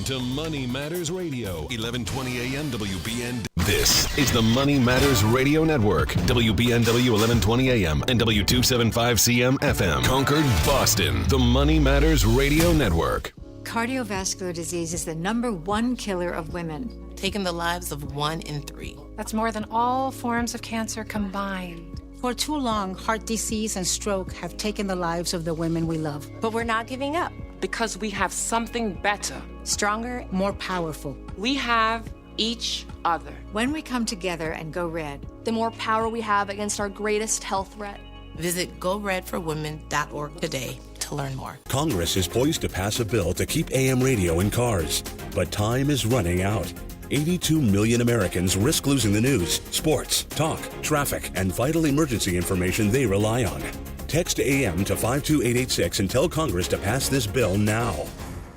to Money Matters Radio, 1120 AM WBN. This is the Money Matters Radio Network, WBNW 1120 AM and W275CM FM. Concord, Boston, the Money Matters Radio Network. Cardiovascular disease is the #1 killer of women, taking the lives of 1 in 3. That's more than all forms of cancer combined. For too long, heart disease and stroke have taken the lives of the women we love. But we're not giving up. Because we have something better. Stronger, more powerful. We have each other. When we come together and go red, the more power we have against our greatest health threat. Visit GoRedForWomen.org today to learn more. Congress is poised to pass a bill to keep AM radio in cars, but time is running out. 82 million Americans risk losing the news, sports, talk, traffic, and vital emergency information they rely on. Text AM to 52886 and tell Congress to pass this bill now.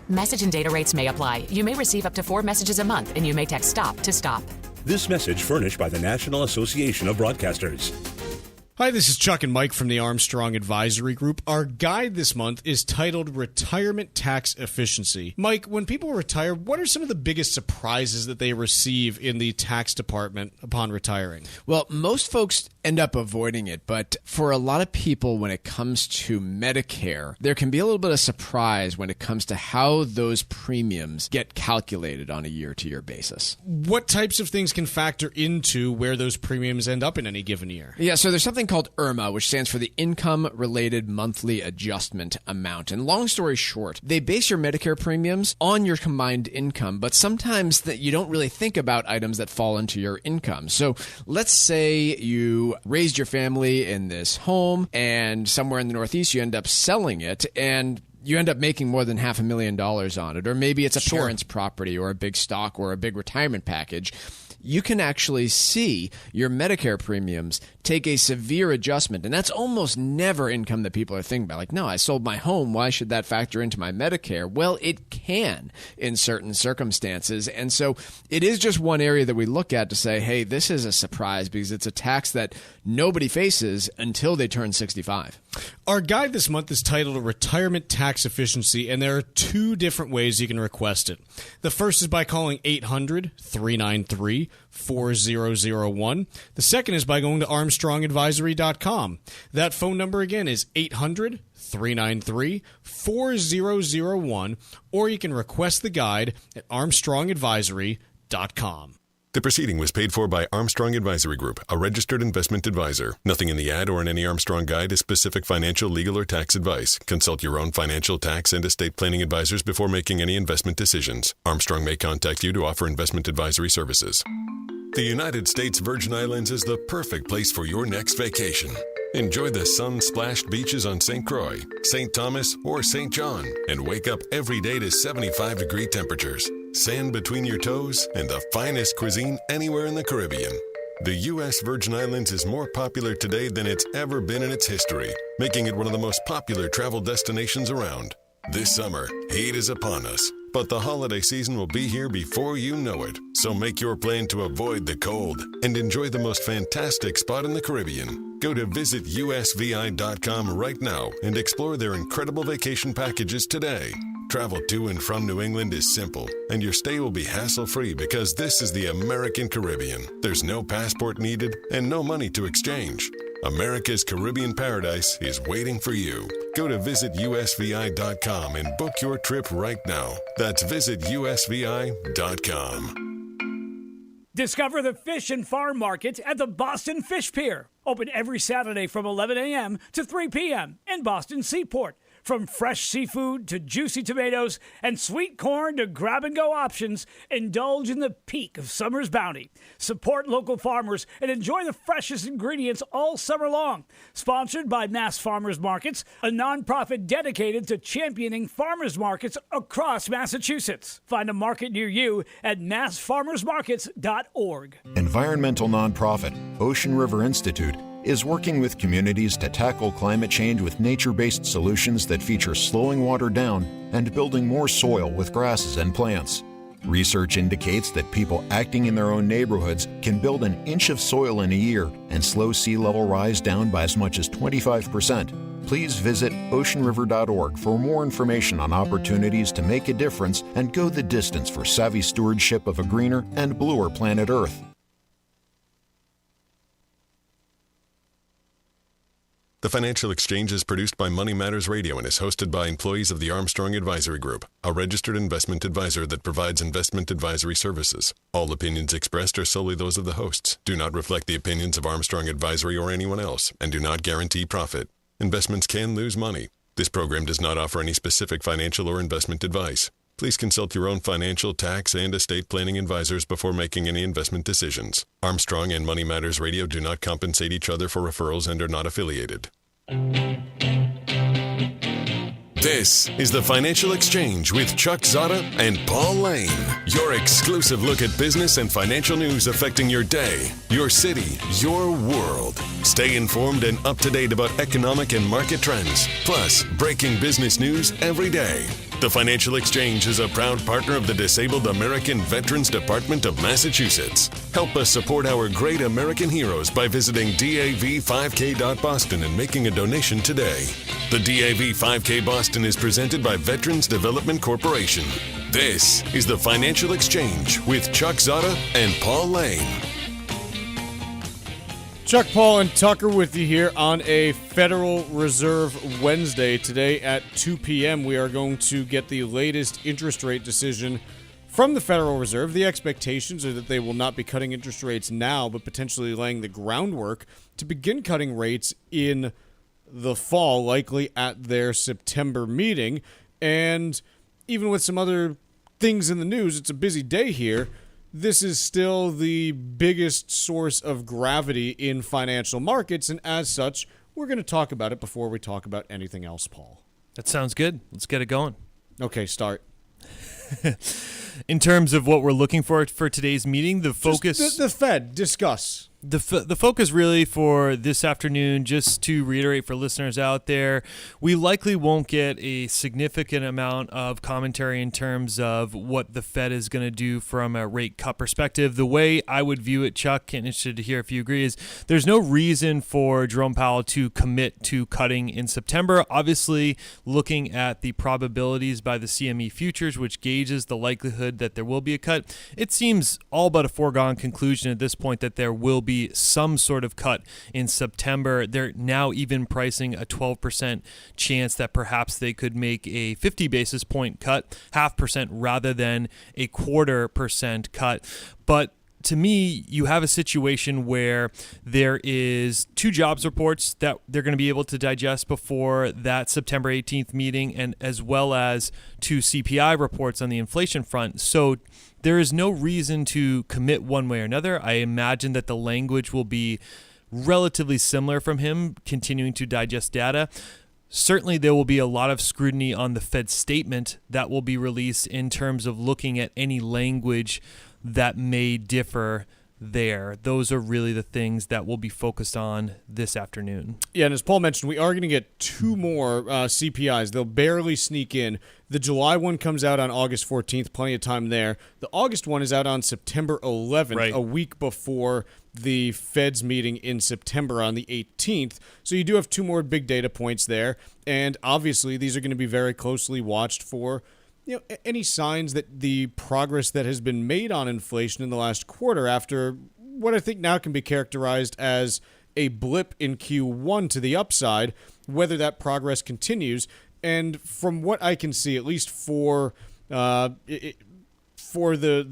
Message and data rates may apply. You may receive up to 4 messages a month, and you may text STOP to stop. This message furnished by the National Association of Broadcasters. Hi, this is Chuck and Mike from the Armstrong Advisory Group. Our guide this month is titled Retirement Tax Efficiency. Mike, when people retire, what are some of the biggest surprises that they receive in the tax department upon retiring? Well, most folks end up avoiding it, but for a lot of people, when it comes to Medicare, there can be a little bit of surprise when it comes to how those premiums get calculated on a year-to-year basis. What types of things can factor into where those premiums end up in any given year? Yeah, so there's something called IRMA, which stands for the Income-Related Monthly Adjustment Amount. And long story short, they base your Medicare premiums on your combined income, but sometimes you don't really think about items that fall into your income. So let's say you raised your family in this home, and somewhere in the Northeast you end up selling it, and you end up making more than $500,000 on it. Or maybe it's a parent's property or a big stock or a big retirement package. You can actually see your Medicare premiums take a severe adjustment. And that's almost never income that people are thinking about. Like, no, I sold my home. Why should that factor into my Medicare? Well, it can in certain circumstances. And so it is just one area that we look at to say, hey, this is a surprise because it's a tax that nobody faces until they turn 65. Our guide this month is titled Retirement Tax Efficiency, and there are 2 different ways you can request it. The first is by calling 800-393-4001. The second is by going to ArmstrongAdvisory.com. That phone number again is 800-393-4001, or you can request the guide at ArmstrongAdvisory.com. The proceeding was paid for by Armstrong Advisory Group, a registered investment advisor. Nothing in the ad or in any Armstrong guide is specific financial, legal, or tax advice. Consult your own financial, tax, and estate planning advisors before making any investment decisions. Armstrong may contact you to offer investment advisory services. The United States Virgin Islands is the perfect place for your next vacation. Enjoy the sun-splashed beaches on St. Croix, St. Thomas, or St. John, and wake up every day to 75-degree temperatures, sand between your toes, and the finest cuisine anywhere in the Caribbean. The U.S. Virgin Islands is more popular today than it's ever been in its history, making it one of the most popular travel destinations around. This summer, heat is upon us, but the holiday season will be here before you know it. So make your plan to avoid the cold and enjoy the most fantastic spot in the Caribbean. Go to visitusvi.com right now and explore their incredible vacation packages today. Travel to and from New England is simple, and your stay will be hassle-free because this is the American Caribbean. There's no passport needed and no money to exchange. America's Caribbean paradise is waiting for you. Go to visitusvi.com and book your trip right now. That's visitusvi.com. Discover the fish and farm markets at the Boston Fish Pier. Open every Saturday from 11 a.m. to 3 p.m. in Boston Seaport. From fresh seafood to juicy tomatoes and sweet corn to grab-and-go options, indulge in the peak of summer's bounty. Support local farmers and enjoy the freshest ingredients all summer long. Sponsored by Mass Farmers Markets, a nonprofit dedicated to championing farmers markets across Massachusetts. Find a market near you at massfarmersmarkets.org. Environmental nonprofit Ocean River Institute is working with communities to tackle climate change with nature-based solutions that feature slowing water down and building more soil with grasses and plants. Research indicates that people acting in their own neighborhoods can build an inch of soil in a year and slow sea level rise down by as much as 25%. Please visit oceanriver.org for more information on opportunities to make a difference and go the distance for savvy stewardship of a greener and bluer planet Earth. The Financial Exchange is produced by Money Matters Radio and is hosted by employees of the Armstrong Advisory Group, a registered investment advisor that provides investment advisory services. All opinions expressed are solely those of the hosts, do not reflect the opinions of Armstrong Advisory or anyone else, and do not guarantee profit. Investments can lose money. This program does not offer any specific financial or investment advice. Please consult your own financial, tax, and estate planning advisors before making any investment decisions. Armstrong and Money Matters Radio do not compensate each other for referrals and are not affiliated. This is the Financial Exchange with Chuck Zodda and Paul Lane. Your exclusive look at business and financial news affecting your day, your city, your world. Stay informed and up to date about economic and market trends, plus breaking business news every day. The Financial Exchange is a proud partner of the Disabled American Veterans Department of Massachusetts. Help us support our great American heroes by visiting dav5k.boston and making a donation today. The DAV 5K Boston is presented by Veterans Development Corporation. This is the Financial Exchange with Chuck Zodda and Paul Lane. Chuck, Paul, and Tucker with you here on a Federal Reserve Wednesday. Today at 2 p.m., we are going to get the latest interest rate decision from the Federal Reserve. The expectations are that they will not be cutting interest rates now, but potentially laying the groundwork to begin cutting rates in the fall, likely at their September meeting. And even with some other things in the news, it's a busy day here. This is still the biggest source of gravity in financial markets, and as such, we're going to talk about it before we talk about anything else, Paul. That sounds good. Let's get it going. Okay, start. In terms of what we're looking for today's meeting, the focus... The Fed, discuss. The focus really for this afternoon, just to reiterate for listeners out there, we likely won't get a significant amount of commentary in terms of what the Fed is going to do from a rate cut perspective. The way I would view it, Chuck, and interested to hear if you agree, is there's no reason for Jerome Powell to commit to cutting in September. Obviously, looking at the probabilities by the CME futures, which gauges the likelihood that there will be a cut, it seems all but a foregone conclusion at this point that there will be some sort of cut in September. They're now even pricing a 12% chance that perhaps they could make a 50 basis point cut, 0.5% rather than a 0.25% cut. But to me, you have a situation where there is 2 jobs reports that they're going to be able to digest before that September 18th meeting, and as well as 2 CPI reports on the inflation front. So there is no reason to commit one way or another. I imagine that the language will be relatively similar from him, continuing to digest data. Certainly, there will be a lot of scrutiny on the Fed statement that will be released in terms of looking at any language that may differ there. Those are really the things that we'll be focused on this afternoon. Yeah, and as Paul mentioned, we are going to get 2 more CPIs. They'll barely sneak in. The July one comes out on August 14th, plenty of time there. The August one is out on September 11th, right, a week before the Fed's meeting in September on the 18th. So you do have 2 more big data points there, and obviously these are going to be very closely watched for any signs that the progress that has been made on inflation in the last quarter, after what I think now can be characterized as a blip in Q1 to the upside, whether that progress continues. And from what I can see, at least for the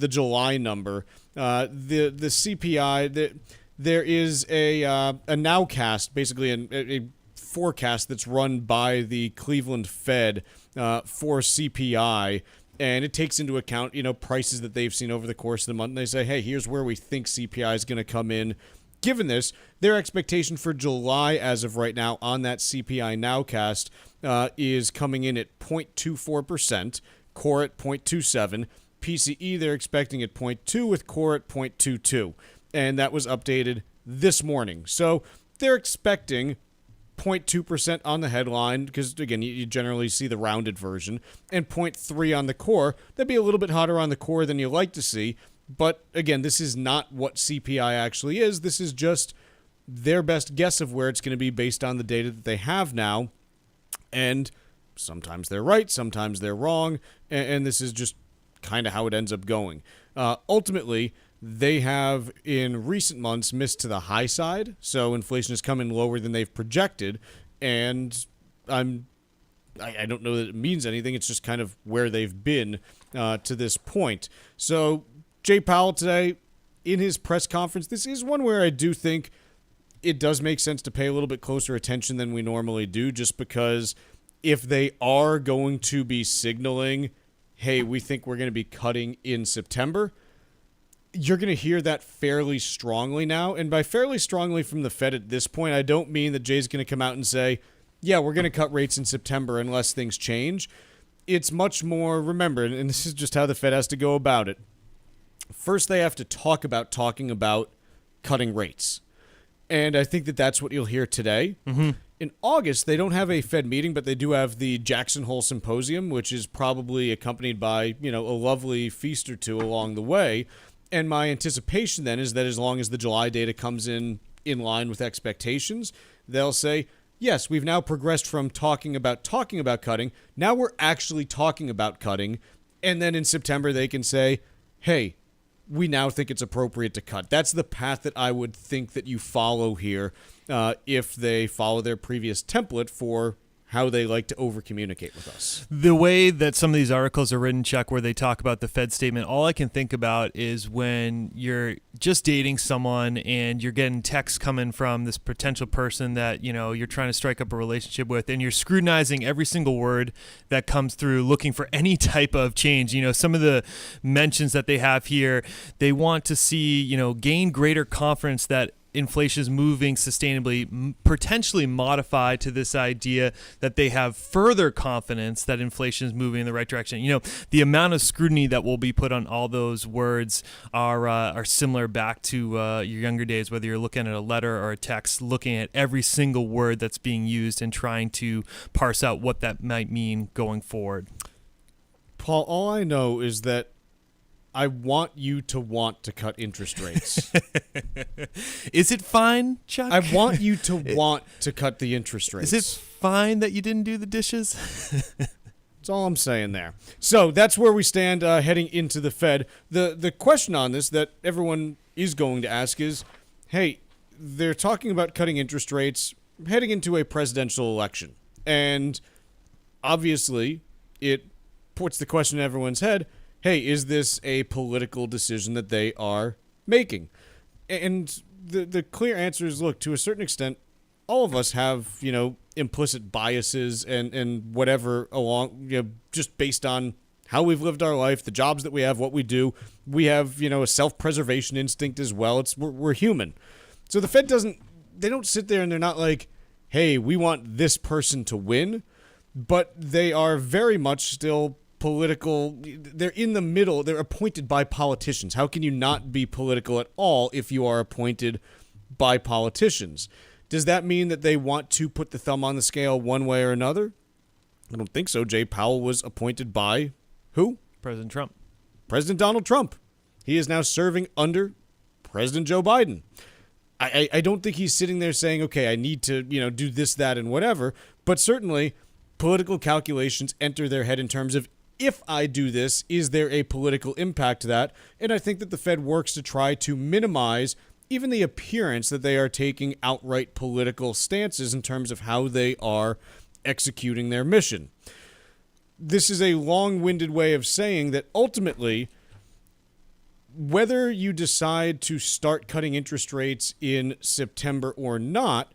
July number, the CPI, there is a nowcast, basically a forecast that's run by the Cleveland Fed for CPI, and it takes into account, prices that they've seen over the course of the month. And they say, hey, here's where we think CPI is going to come in. Given this, their expectation for July as of right now on that CPI nowcast is coming in at 0.24%, core at 0.27%. PCE, they're expecting at 0.2% with core at 0.22%. And that was updated this morning. So they're expecting 0.2% on the headline, because, again, you generally see the rounded version, and 0.3% on the core. That'd be a little bit hotter on the core than you like to see. But, again, this is not what CPI actually is. This is just their best guess of where it's going to be based on the data that they have now. And sometimes they're right, sometimes they're wrong, and this is just kind of how it ends up going. Ultimately, they have, in recent months, missed to the high side, so inflation has come in lower than they've projected, and I don't know that it means anything. It's just kind of where they've been to this point. So Jay Powell today, in his press conference, this is one where I do think it does make sense to pay a little bit closer attention than we normally do, just because if they are going to be signaling, hey, we think we're going to be cutting in September, you're going to hear that fairly strongly now. And by fairly strongly from the Fed at this point, I don't mean that Jay's going to come out and say, yeah, we're going to cut rates in September unless things change. It's much more, remember, and this is just how the Fed has to go about it. First, they have to talking about cutting rates. And I think that that's what you'll hear today. Mm-hmm. In August, they don't have a Fed meeting, but they do have the Jackson Hole Symposium, which is probably accompanied by, a lovely feast or two along the way. And my anticipation then is that as long as the July data comes in line with expectations, they'll say, yes, we've now progressed from talking about cutting. Now we're actually talking about cutting. And then in September, they can say, hey, we now think it's appropriate to cut. That's the path that I would think that you follow here if they follow their previous template for how they like to over-communicate with us. The way that some of these articles are written, Chuck, where they talk about the Fed statement, all I can think about is when you're just dating someone and you're getting texts coming from this potential person that, you're trying to strike up a relationship with, and you're scrutinizing every single word that comes through, looking for any type of change. Some of the mentions that they have here, they want to see, gain greater confidence that inflation is moving sustainably, potentially modify to this idea that they have further confidence that inflation is moving in the right direction. The amount of scrutiny that will be put on all those words are similar back to your younger days, whether you're looking at a letter or a text, looking at every single word that's being used and trying to parse out what that might mean going forward. Paul, all I know is that I want you to want to cut interest rates. Is it fine, Chuck? I want you to want to cut the interest rates. Is it fine that you didn't do the dishes? That's all I'm saying there. So that's where we stand heading into the Fed. The question on this that everyone is going to ask is, hey, they're talking about cutting interest rates heading into a presidential election. And obviously, it puts the question in everyone's head, hey, is this a political decision that they are making? And the clear answer is, look, to a certain extent, all of us have, implicit biases and whatever along, just based on how we've lived our life, the jobs that we have, what we do. We have, a self-preservation instinct as well. We're human. So the Fed they don't sit there and they're not like, hey, we want this person to win, but they are very much still political. They're in the middle. They're appointed by politicians. How can you not be political at all if you are appointed by politicians? Does that mean that they want to put the thumb on the scale one way or another? I don't think so. Jay Powell was appointed by who? President Trump. President Donald Trump. He is now serving under President Joe Biden. I don't think he's sitting there saying, okay, I need to, do this, that, and whatever. But certainly political calculations enter their head in terms of, if I do this, is there a political impact to that? And I think that the Fed works to try to minimize even the appearance that they are taking outright political stances in terms of how they are executing their mission. This is a long-winded way of saying that ultimately, whether you decide to start cutting interest rates in September or not,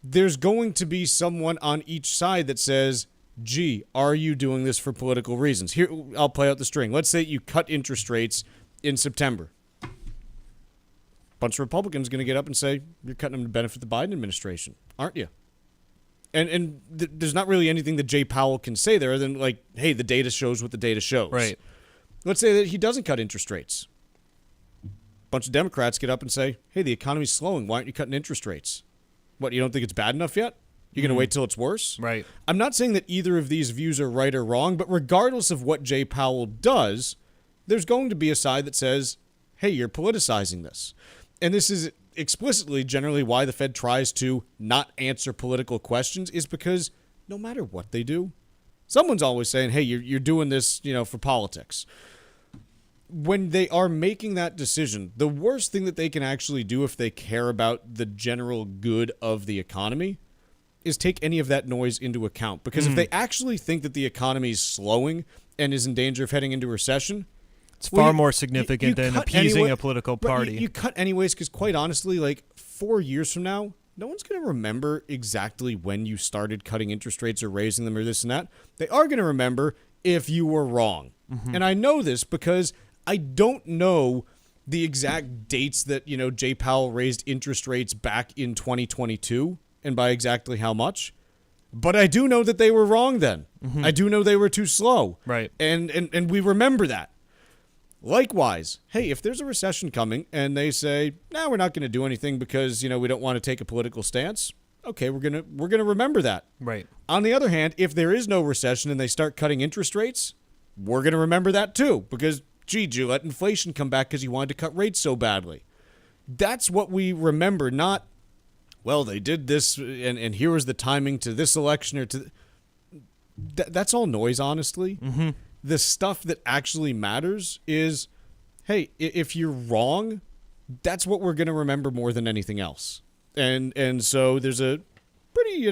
there's going to be someone on each side that says, gee, are you doing this for political reasons? Here, I'll play out the string. Let's say you cut interest rates in September. A bunch of Republicans are going to get up and say, you're cutting them to benefit the Biden administration, aren't you? And there's not really anything that Jay Powell can say there other than like, hey, the data shows what the data shows. Right. Let's say that he doesn't cut interest rates. A bunch of Democrats get up and say, hey, the economy's slowing. Why aren't you cutting interest rates? What, you don't think it's bad enough yet? You're going to wait till it's worse? Right. I'm not saying that either of these views are right or wrong, but regardless of what Jay Powell does, there's going to be a side that says, hey, you're politicizing this. And this is explicitly generally why the Fed tries to not answer political questions, is because no matter what they do. Someone's always saying, hey, you're doing this, for politics. When they are making that decision, the worst thing that they can actually do if they care about the general good of the economy is take any of that noise into account. Because if they actually think that the economy is slowing and is in danger of heading into recession, it's far more significant than appeasing a political party. You cut anyways, because quite honestly, 4 years from now, no one's going to remember exactly when you started cutting interest rates or raising them or this and that. They are going to remember if you were wrong. Mm-hmm. And I know this because I don't know the exact dates that, Jay Powell raised interest rates back in 2022 and by exactly how much. But I do know that they were wrong then. Mm-hmm. I do know they were too slow. Right. And we remember that. Likewise, hey, if there's a recession coming and they say, "No, we're not going to do anything because, we don't want to take a political stance." Okay, we're going to remember that. Right. On the other hand, if there is no recession and they start cutting interest rates, we're going to remember that too because gee, let inflation come back because you wanted to cut rates so badly. That's what we remember, not, well, they did this and here was the timing to this election or to that's all noise, honestly. Mm-hmm. The stuff that actually matters is, hey, if you're wrong, that's what we're going to remember more than anything else. And so there's a pretty,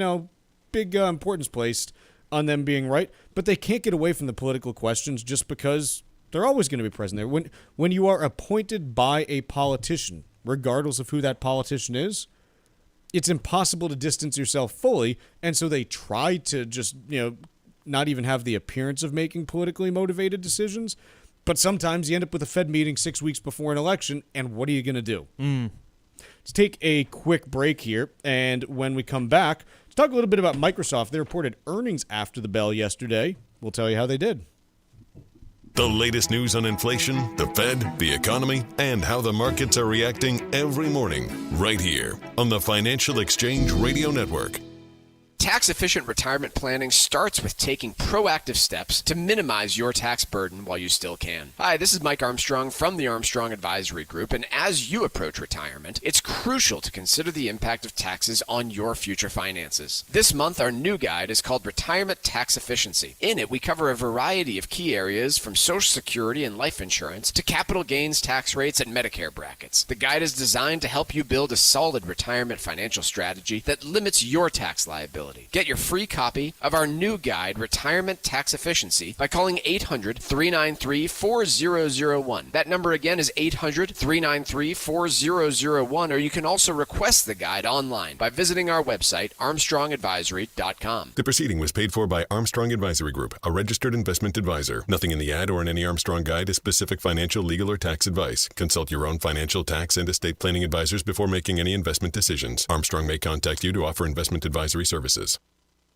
big importance placed on them being right, but they can't get away from the political questions just because they're always going to be present there. When you are appointed by a politician, regardless of who that politician is, it's impossible to distance yourself fully, and so they try to just, not even have the appearance of making politically motivated decisions. But sometimes you end up with a Fed meeting 6 weeks before an election, and what are you going to do? Let's take a quick break here, and when we come back, let's talk a little bit about Microsoft. They reported earnings after the bell yesterday. We'll tell you how they did. The latest news on inflation, the Fed, the economy, and how the markets are reacting every morning, right here on the Financial Exchange Radio Network. Tax-efficient retirement planning starts with taking proactive steps to minimize your tax burden while you still can. Hi, this is Mike Armstrong from the Armstrong Advisory Group, and as you approach retirement, it's crucial to consider the impact of taxes on your future finances. This month, our new guide is called Retirement Tax Efficiency. In it, we cover a variety of key areas from Social Security and life insurance to capital gains tax rates and Medicare brackets. The guide is designed to help you build a solid retirement financial strategy that limits your tax liability. Get your free copy of our new guide, Retirement Tax Efficiency, by calling 800-393-4001. That number again is 800-393-4001, or you can also request the guide online by visiting our website, armstrongadvisory.com. The proceeding was paid for by Armstrong Advisory Group, a registered investment advisor. Nothing in the ad or in any Armstrong guide is specific financial, legal, or tax advice. Consult your own financial, tax, and estate planning advisors before making any investment decisions. Armstrong may contact you to offer investment advisory services.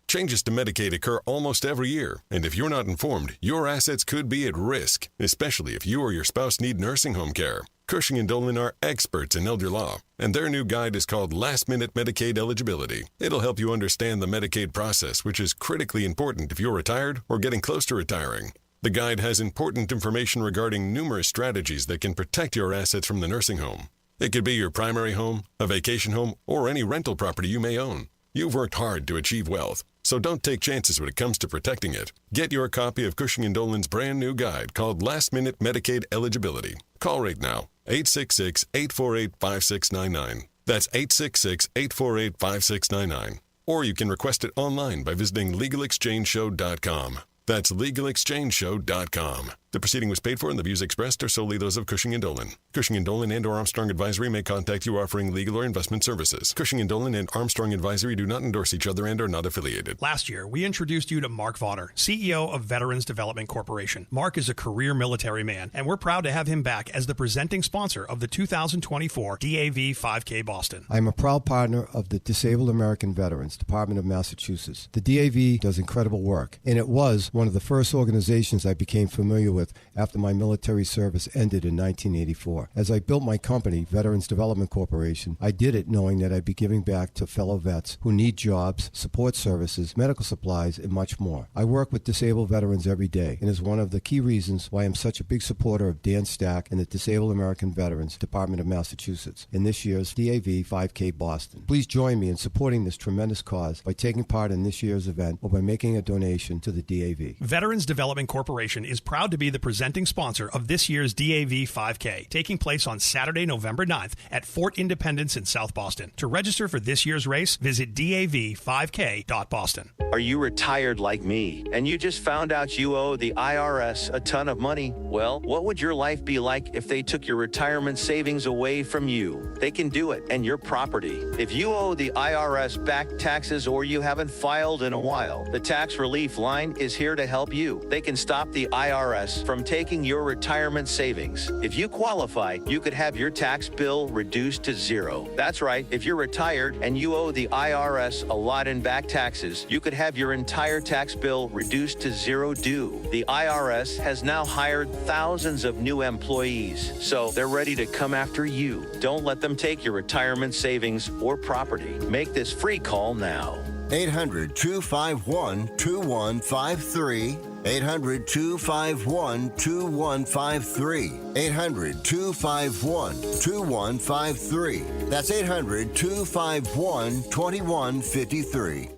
Changes to Medicaid occur almost every year, and if you're not informed, your assets could be at risk, especially if you or your spouse need nursing home care. Cushing & Dolan are experts in elder law, and their new guide is called Last Minute Medicaid Eligibility. It'll help you understand the Medicaid process, which is critically important if you're retired or getting close to retiring. The guide has important information regarding numerous strategies that can protect your assets from the nursing home. It could be your primary home, a vacation home, or any rental property you may own. You've worked hard to achieve wealth, so don't take chances when it comes to protecting it. Get your copy of Cushing & Dolan's brand new guide called Last Minute Medicaid Eligibility. Call right now, 866-848-5699. That's 866-848-5699. Or you can request it online by visiting LegalExchangeShow.com. That's LegalExchangeShow.com. The proceeding was paid for and the views expressed are solely those of Cushing & Dolan. Cushing & Dolan and or Armstrong Advisory may contact you offering legal or investment services. Cushing & Dolan and Armstrong Advisory do not endorse each other and are not affiliated. Last year, we introduced you to Mark Vaughter, CEO of Veterans Development Corporation. Mark is a career military man, and we're proud to have him back as the presenting sponsor of the 2024 DAV 5K Boston. I'm a proud partner of the Disabled American Veterans, Department of Massachusetts. The DAV does incredible work, and it was one of the first organizations I became familiar with with after my military service ended in 1984. As I built my company, Veterans Development Corporation, I did it knowing that I'd be giving back to fellow vets who need jobs, support services, medical supplies, and much more. I work with disabled veterans every day and is one of the key reasons why I'm such a big supporter of Dan Stack and the Disabled American Veterans Department of Massachusetts in this year's DAV 5K Boston. Please join me in supporting this tremendous cause by taking part in this year's event or by making a donation to the DAV. Veterans Development Corporation is proud to be the presenting sponsor of this year's DAV 5K, taking place on Saturday, November 9th at Fort Independence in South Boston. To register for this year's race, visit dav5k.boston. Are you retired like me and you just found out you owe the IRS a ton of money? Well, what would your life be like if they took your retirement savings away from you? They can do it and your property. If you owe the IRS back taxes or you haven't filed in a while, the Tax Relief Line is here to help you. They can stop the IRS from taking your retirement savings. If you qualify, you could have your tax bill reduced to zero. That's right, if you're retired and you owe the IRS a lot in back taxes, you could have your entire tax bill reduced to zero due. The IRS has now hired thousands of new employees, so they're ready to come after you. Don't let them take your retirement savings or property. Make this free call now. 800-251-2153. 800-251-2153. 800-251-2153. That's 800-251-2153.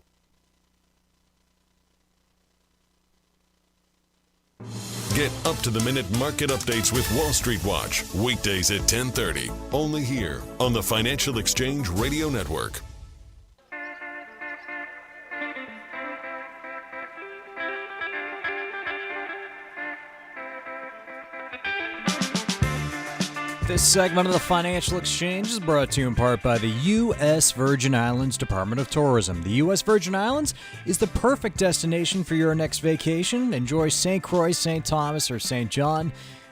Get up-to-the-minute market updates with Wall Street Watch, weekdays at 10:30, only here on the Financial Exchange Radio Network. This segment of the Financial Exchange is brought to you in part by the U.S. Virgin Islands Department of Tourism. The U.S. Virgin Islands is the perfect destination for your next vacation. Enjoy St. Croix, St. Thomas, or St. John.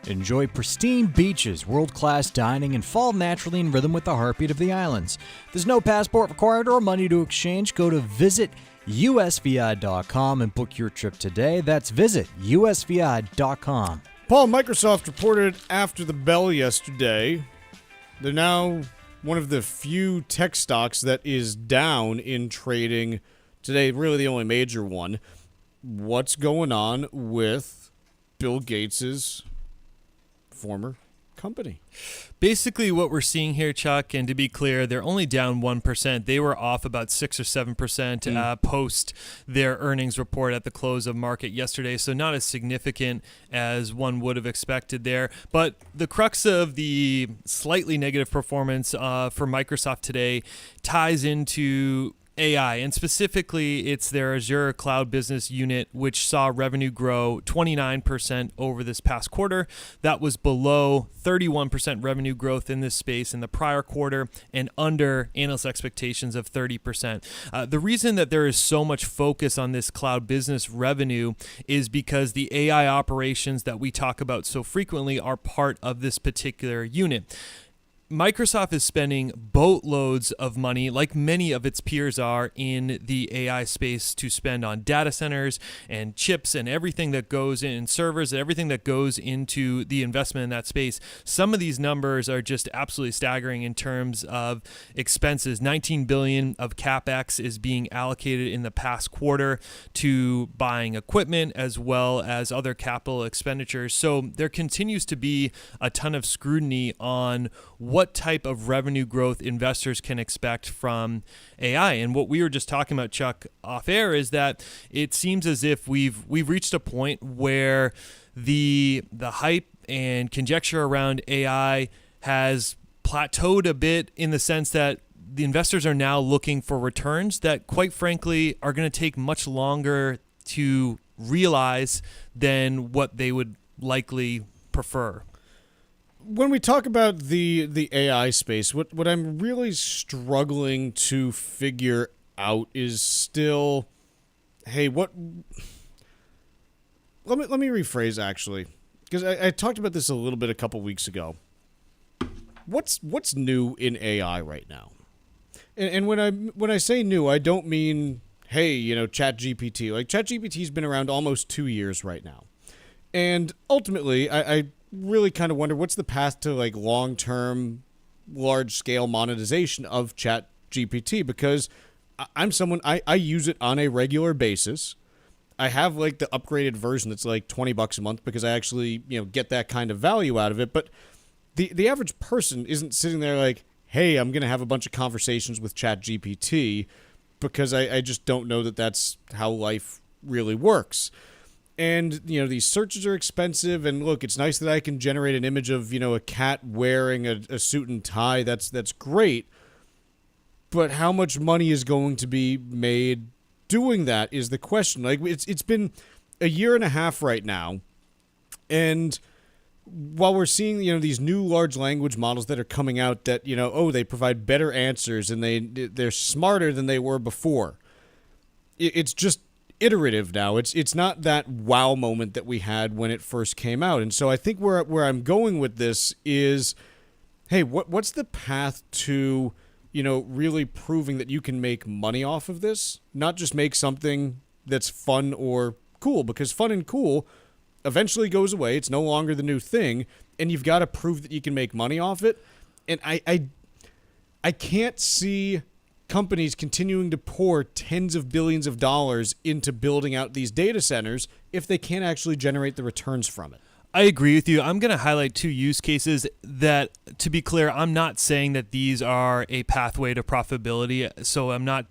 Enjoy pristine beaches, world-class dining, and fall naturally in rhythm with the heartbeat of the islands. There's no passport required or money to exchange. Go to visitusvi.com and book your trip today. That's visitusvi.com. Paul, Microsoft reported after the bell yesterday. They're now one of the few tech stocks that is down in trading today, really the only major one. What's going on with Bill Gates's former company? Basically, what we're seeing here, Chuck, and to be clear, they're only down 1%. They were off about 6 or 7% post their earnings report at the close of market yesterday, so not as significant as one would have expected there. But the crux of the slightly negative performance for Microsoft today ties into AI, and specifically it's their Azure Cloud Business Unit, which saw revenue grow 29% over this past quarter. That was below 31% revenue growth in this space in the prior quarter and under analyst expectations of 30%. The reason that there is so much focus on this cloud business revenue is because the AI operations that we talk about so frequently are part of this particular unit. Microsoft is spending boatloads of money, like many of its peers are in the AI space, to spend on data centers and chips and everything that goes in, servers and everything that goes into the investment in that space. Some of these numbers are just absolutely staggering in terms of expenses. $19 billion of CapEx is being allocated in the past quarter to buying equipment as well as other capital expenditures. So there continues to be a ton of scrutiny on what type of revenue growth investors can expect from AI. And what we were just talking about, Chuck, off air, is that it seems as if we've reached a point where the hype and conjecture around AI has plateaued a bit, in the sense that the investors are now looking for returns that, quite frankly, are going to take much longer to realize than what they would likely prefer. When we talk about the AI space, what I'm really struggling to figure out is still, hey, what? Let me rephrase, actually, because I talked about this a little bit a couple weeks ago. What's new in AI right now? And when I say new, I don't mean, hey, ChatGPT. Like, ChatGPT's been around almost 2 years right now. And ultimately, I really kind of wonder what's the path to like long-term, large-scale monetization of ChatGPT, because I'm someone, I use it on a regular basis. I have like the upgraded version that's like $20 a month because I actually, get that kind of value out of it. But the average person isn't sitting there like, hey, I'm going to have a bunch of conversations with ChatGPT, because I just don't know that that's how life really works. And, these searches are expensive. And look, it's nice that I can generate an image of, a cat wearing a suit and tie. That's great. But how much money is going to be made doing that is the question. Like, it's been a year and a half right now. And while we're seeing, these new large language models that are coming out that, they provide better answers and they're smarter than they were before. It's just iterative now. It's not that wow moment that we had when it first came out. And so I think where I'm going with this is, hey, what's the path to, really proving that you can make money off of this? Not just make something that's fun or cool, because fun and cool eventually goes away. It's no longer the new thing, and you've got to prove that you can make money off it. And I can't see companies continuing to pour tens of billions of dollars into building out these data centers if they can't actually generate the returns from it. I agree with you. I'm going to highlight two use cases that, to be clear, I'm not saying that these are a pathway to profitability, so I'm not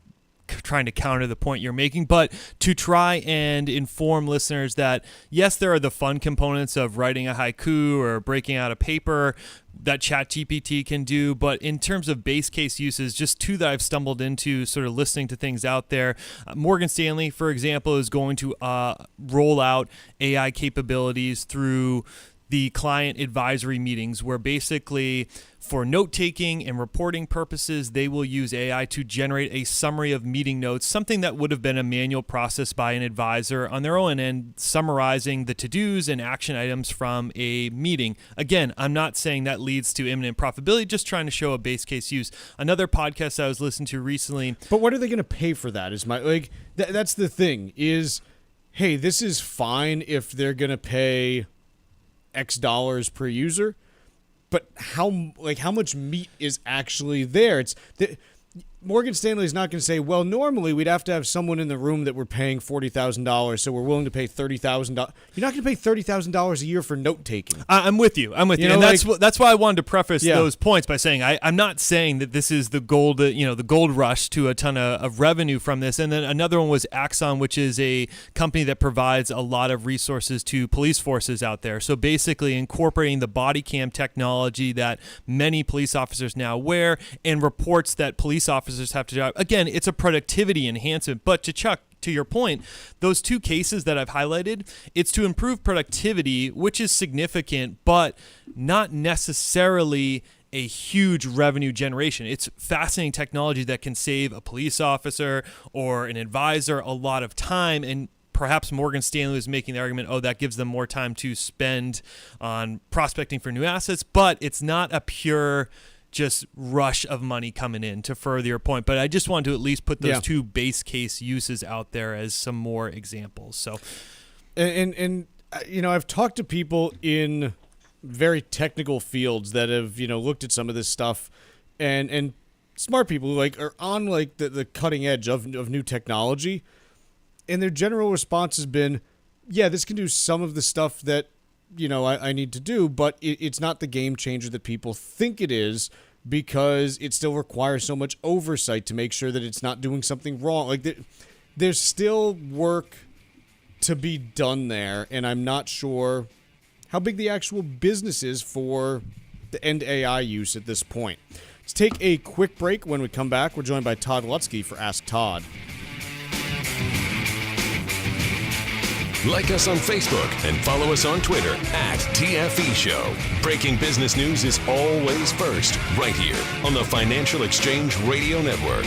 trying to counter the point you're making, but to try and inform listeners that, yes, there are the fun components of writing a haiku or breaking out a paper that ChatGPT can do, but in terms of base case uses, just two that I've stumbled into sort of listening to things out there. Morgan Stanley, for example, is going to roll out AI capabilities through the client advisory meetings, where basically for note-taking and reporting purposes, they will use AI to generate a summary of meeting notes, something that would have been a manual process by an advisor on their own end, summarizing the to-dos and action items from a meeting. Again, I'm not saying that leads to imminent profitability, just trying to show a base case use. Another podcast I was listening to recently. But what are they going to pay for that? Is my that's the thing is, hey, this is fine if they're going to pay X dollars per user, but how much meat is actually there? Morgan Stanley is not going to say, well, normally we'd have to have someone in the room that we're paying $40,000, so we're willing to pay $30,000. You're not going to pay $30,000 a year for note taking. I'm with you. And that's why I wanted to preface those points by saying I'm not saying that this is the gold, the gold rush to a ton of revenue from this. And then another one was Axon, which is a company that provides a lot of resources to police forces out there. So basically incorporating the body cam technology that many police officers now wear and reports that police officers have to do. Again, it's a productivity enhancement, but to your point, those two cases that I've highlighted, it's to improve productivity, which is significant, but not necessarily a huge revenue generation. It's fascinating technology that can save a police officer or an advisor a lot of time, and perhaps Morgan Stanley was making the argument, that gives them more time to spend on prospecting for new assets, but it's not a pure just rush of money coming in, to further your point. But I just wanted to at least put those two base case uses out there as some more examples. So, and I've talked to people in very technical fields that have, looked at some of this stuff, and smart people who are on the cutting edge of new technology, and their general response has been, yeah, this can do some of the stuff that I need to do, but it's not the game changer that people think it is, because it still requires so much oversight to make sure that it's not doing something wrong. There's still work to be done there, and I'm not sure how big the actual business is for the end AI use at this point. Let's take a quick break. When we come back, we're joined by Todd Lutsky for Ask Todd. Like us on Facebook and follow us on Twitter @TFE Show. Breaking business news is always first, right here on the Financial Exchange Radio Network.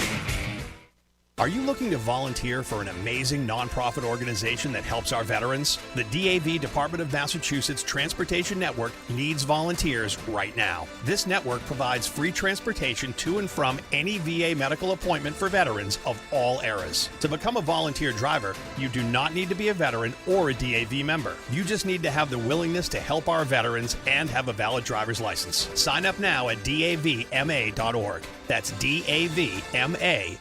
Are you looking to volunteer for an amazing nonprofit organization that helps our veterans? The DAV Department of Massachusetts Transportation Network needs volunteers right now. This network provides free transportation to and from any VA medical appointment for veterans of all eras. To become a volunteer driver, you do not need to be a veteran or a DAV member. You just need to have the willingness to help our veterans and have a valid driver's license. Sign up now at davma.org. That's davma.org.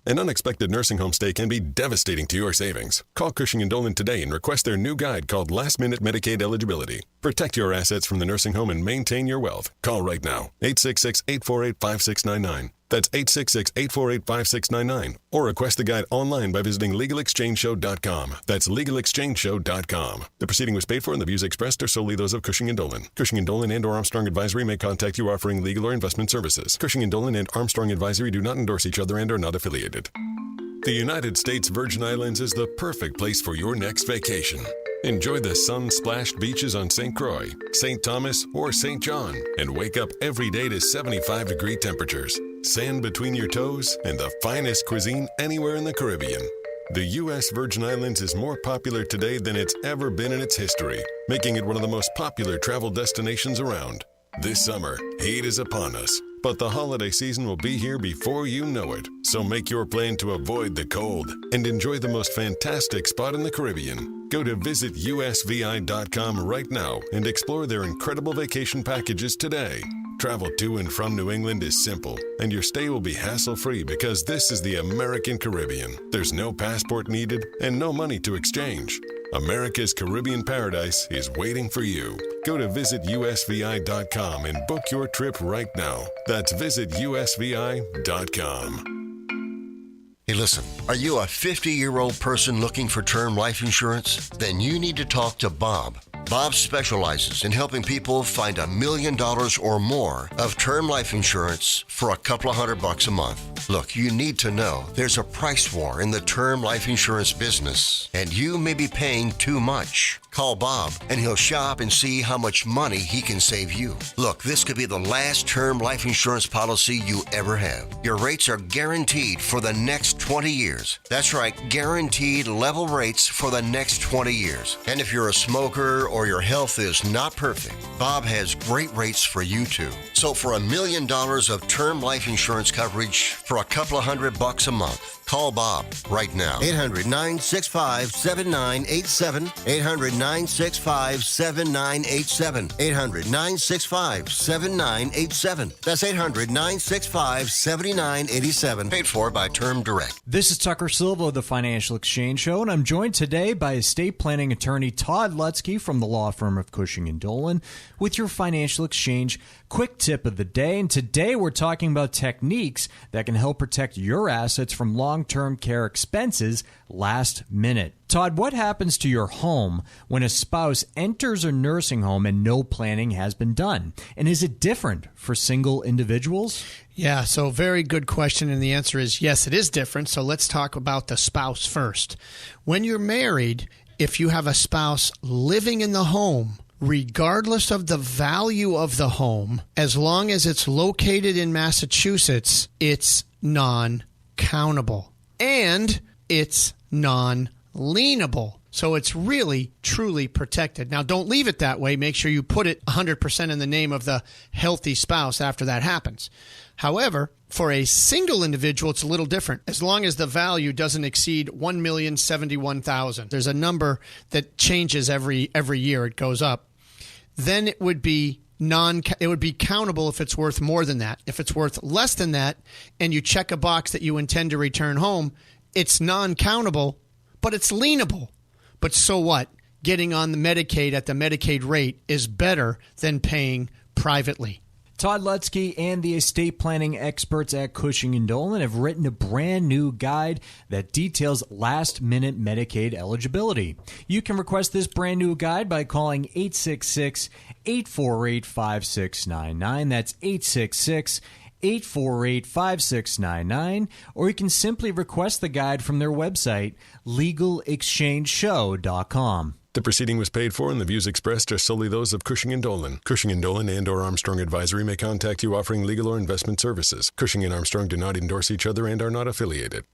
An unexpected nursing home stay can be devastating to your savings. Call Cushing & Dolan today and request their new guide called Last Minute Medicaid Eligibility. Protect your assets from the nursing home and maintain your wealth. Call right now. 866-848-5699. That's 866-848-5699. Or request the guide online by visiting LegalExchangeShow.com. That's LegalExchangeShow.com. The proceeding was paid for and the views expressed are solely those of Cushing & Dolan. Cushing & Dolan and or Armstrong Advisory may contact you offering legal or investment services. Cushing & Dolan and Armstrong Advisory do not endorse each other and are not affiliated. The United States Virgin Islands is the perfect place for your next vacation. Enjoy the sun-splashed beaches on St. Croix, St. Thomas, or St. John, and wake up every day to 75-degree temperatures, sand between your toes, and the finest cuisine anywhere in the Caribbean. The U.S. Virgin Islands is more popular today than it's ever been in its history, making it one of the most popular travel destinations around. This summer, heat is upon us, but the holiday season will be here before you know it. So make your plan to avoid the cold and enjoy the most fantastic spot in the Caribbean. Go to visitusvi.com right now and explore their incredible vacation packages today. Travel to and from New England is simple, and your stay will be hassle-free because this is the American Caribbean. There's no passport needed and no money to exchange. America's Caribbean paradise is waiting for you. Go to visitusvi.com and book your trip right now. That's visitusvi.com. Hey, listen, are you a 50-year-old person looking for term life insurance? Then you need to talk to Bob. Bob specializes in helping people find $1 million or more of term life insurance for a couple of $100 a month. Look, you need to know there's a price war in the term life insurance business, and you may be paying too much. Call Bob, and he'll shop and see how much money he can save you. Look, this could be the last term life insurance policy you ever have. Your rates are guaranteed for the next 20 years. That's right, guaranteed level rates for the next 20 years. And if you're a smoker or your health is not perfect, Bob has great rates for you too. So for $1 million of term life insurance coverage for a couple of $100 a month, call Bob right now. 800-965-7987. 800-965-7987. 800-965-7987. That's 800-965-7987. Paid for by Term Direct. This is Tucker Silva of the Financial Exchange Show, and I'm joined today by estate planning attorney Todd Lutsky from the law firm of Cushing & Dolan with your Financial Exchange quick tip of the day. And today we're talking about techniques that can help protect your assets from long-term care expenses last minute. Todd, what happens to your home when a spouse enters a nursing home and no planning has been done? And is it different for single individuals? Yeah, so very good question. And the answer is yes, it is different. So let's talk about the spouse first. When you're married, if you have a spouse living in the home, regardless of the value of the home, as long as it's located in Massachusetts, it's non-countable and it's non-lienable. So it's really, truly protected. Now, don't leave it that way. Make sure you put it 100% in the name of the healthy spouse after that happens. However, for a single individual, it's a little different. As long as the value doesn't exceed $1,071,000, there's a number that changes every year. It goes up. Then it would be countable if it's worth more than that. If it's worth less than that, and you check a box that you intend to return home, it's non-countable, but it's lienable. But so what? Getting on the Medicaid at the Medicaid rate is better than paying privately. Todd Lutsky and the estate planning experts at Cushing & Dolan have written a brand new guide that details last-minute Medicaid eligibility. You can request this brand new guide by calling 866-848-5699. That's 866-848-5699. Or you can simply request the guide from their website, LegalExchangeShow.com. The proceeding was paid for and the views expressed are solely those of Cushing & Dolan. Cushing & Dolan and or Armstrong Advisory may contact you offering legal or investment services. Cushing & Armstrong do not endorse each other and are not affiliated.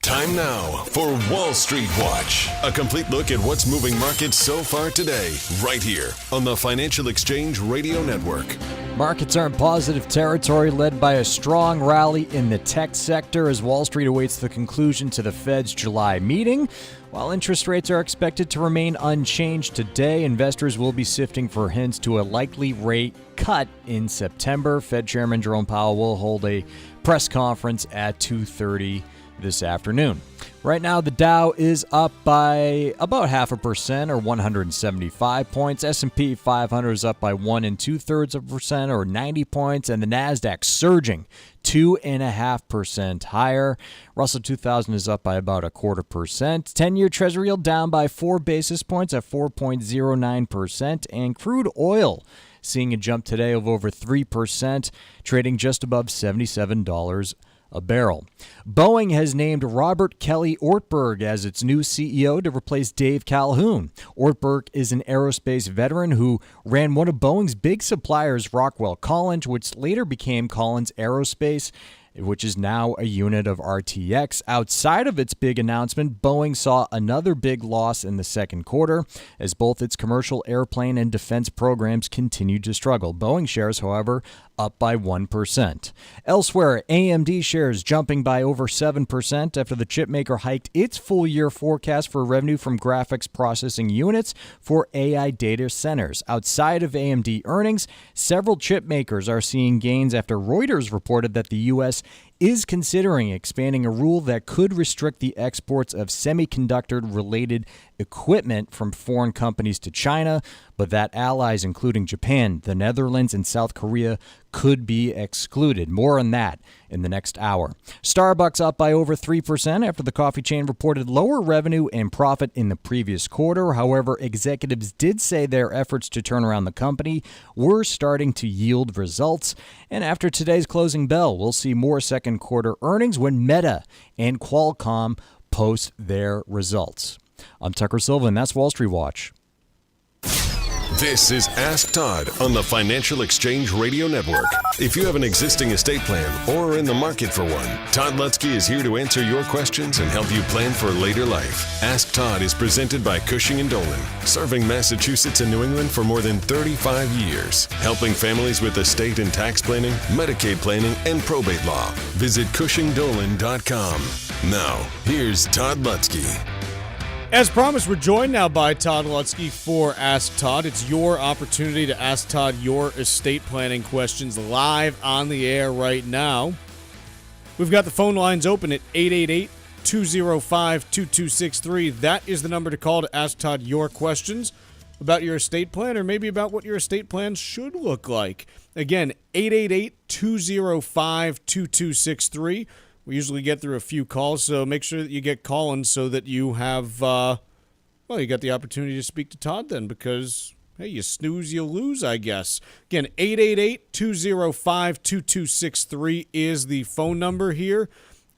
Time now for Wall Street Watch, a complete look at what's moving markets so far today, right here on the Financial Exchange Radio Network. Markets are in positive territory, led by a strong rally in the tech sector as Wall Street awaits the conclusion to the Fed's July meeting. While interest rates are expected to remain unchanged today, investors will be sifting for hints to a likely rate cut in September. Fed Chairman Jerome Powell will hold a press conference at 2:30 this afternoon. Right now, the Dow is up by about 0.5% or 175 points. S&P 500 is up by 1 2/3% or 90 points, and the Nasdaq surging 2.5% higher. Russell 2000 is up by about 0.25%. 10-year Treasury yield down by 4 basis points at 4.09%, and crude oil seeing a jump today of over 3%, trading just above $77 a barrel. Boeing has named Robert Kelly Ortberg as its new CEO to replace Dave Calhoun. Ortberg is an aerospace veteran who ran one of Boeing's big suppliers, Rockwell Collins, which later became Collins Aerospace, which is now a unit of RTX. Outside of its big announcement, Boeing saw another big loss in the second quarter as both its commercial airplane and defense programs continued to struggle. Boeing shares, however, up by 1%. Elsewhere, AMD shares jumping by over 7% after the chipmaker hiked its full-year forecast for revenue from graphics processing units for AI data centers. Outside of AMD earnings, several chipmakers are seeing gains after Reuters reported that the U.S. is considering expanding a rule that could restrict the exports of semiconductor-related equipment from foreign companies to China, but that allies, including Japan, the Netherlands, and South Korea, could be excluded. More on that in the next hour. Starbucks up by over 3% after the coffee chain reported lower revenue and profit in the previous quarter. However, executives did say their efforts to turn around the company were starting to yield results. And after today's closing bell, we'll see more second quarter earnings when Meta and Qualcomm post their results. I'm Tucker Silva, and that's Wall Street Watch. This is Ask Todd on the Financial Exchange Radio Network. If you have an existing estate plan or are in the market for one, Todd Lutsky is here to answer your questions and help you plan for later life. Ask Todd is presented by Cushing & Dolan, serving Massachusetts and New England for more than 35 years, helping families with estate and tax planning, Medicaid planning, and probate law. Visit CushingDolan.com. Now, here's Todd Lutsky. As promised, we're joined now by Todd Lutsky for Ask Todd. It's your opportunity to ask Todd your estate planning questions live on the air right now. We've got the phone lines open at 888-205-2263. That is the number to call to ask Todd your questions about your estate plan or maybe about what your estate plan should look like. Again, 888-205-2263. We usually get through a few calls, so make sure that you get calling so that you have, you got the opportunity to speak to Todd then because, hey, you snooze, you lose, I guess. Again, 888-205-2263 is the phone number here,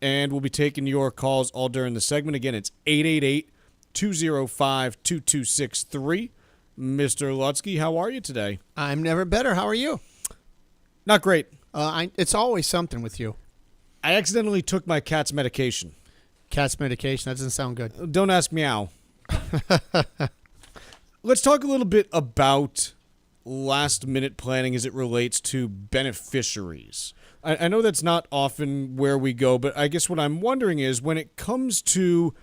and we'll be taking your calls all during the segment. Again, it's 888-205-2263. Mr. Lutsky, how are you today? I'm never better. How are you? Not great. It's always something with you. I accidentally took my cat's medication. Cat's medication? That doesn't sound good. Don't ask meow. Let's talk a little bit about last-minute planning as it relates to beneficiaries. I know that's not often where we go, but I guess what I'm wondering is when it comes to,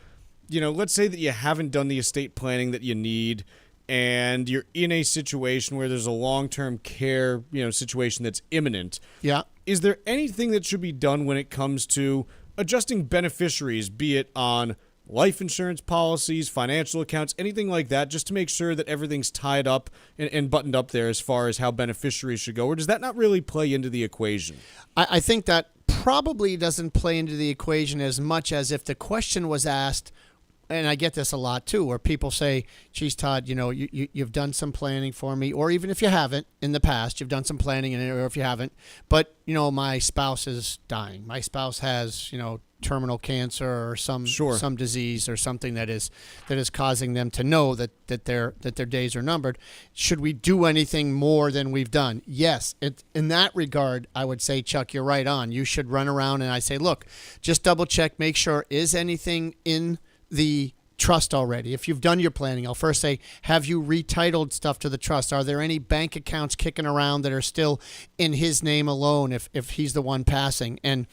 let's say that you haven't done the estate planning that you need and you're in a situation where there's a long-term care, situation that's imminent. Yeah. Is there anything that should be done when it comes to adjusting beneficiaries, be it on life insurance policies, financial accounts, anything like that, just to make sure that everything's tied up and buttoned up there as far as how beneficiaries should go? Or does that not really play into the equation? I think that probably doesn't play into the equation as much as if the question was asked, and I get this a lot too, where people say, geez, Todd, you've done some planning for me, or even if you haven't in the past, you've done some planning, or if you haven't, but, my spouse is dying. My spouse has, terminal cancer or some disease or something that is causing them to know that their days are numbered. Should we do anything more than we've done? Yes. In that regard, I would say, Chuck, you're right on. You should run around and I say, look, just double check, make sure, is anything in the trust already? If you've done your planning, I'll first say, have you retitled stuff to the trust? Are there any bank accounts kicking around that are still in his name alone if he's the one passing? And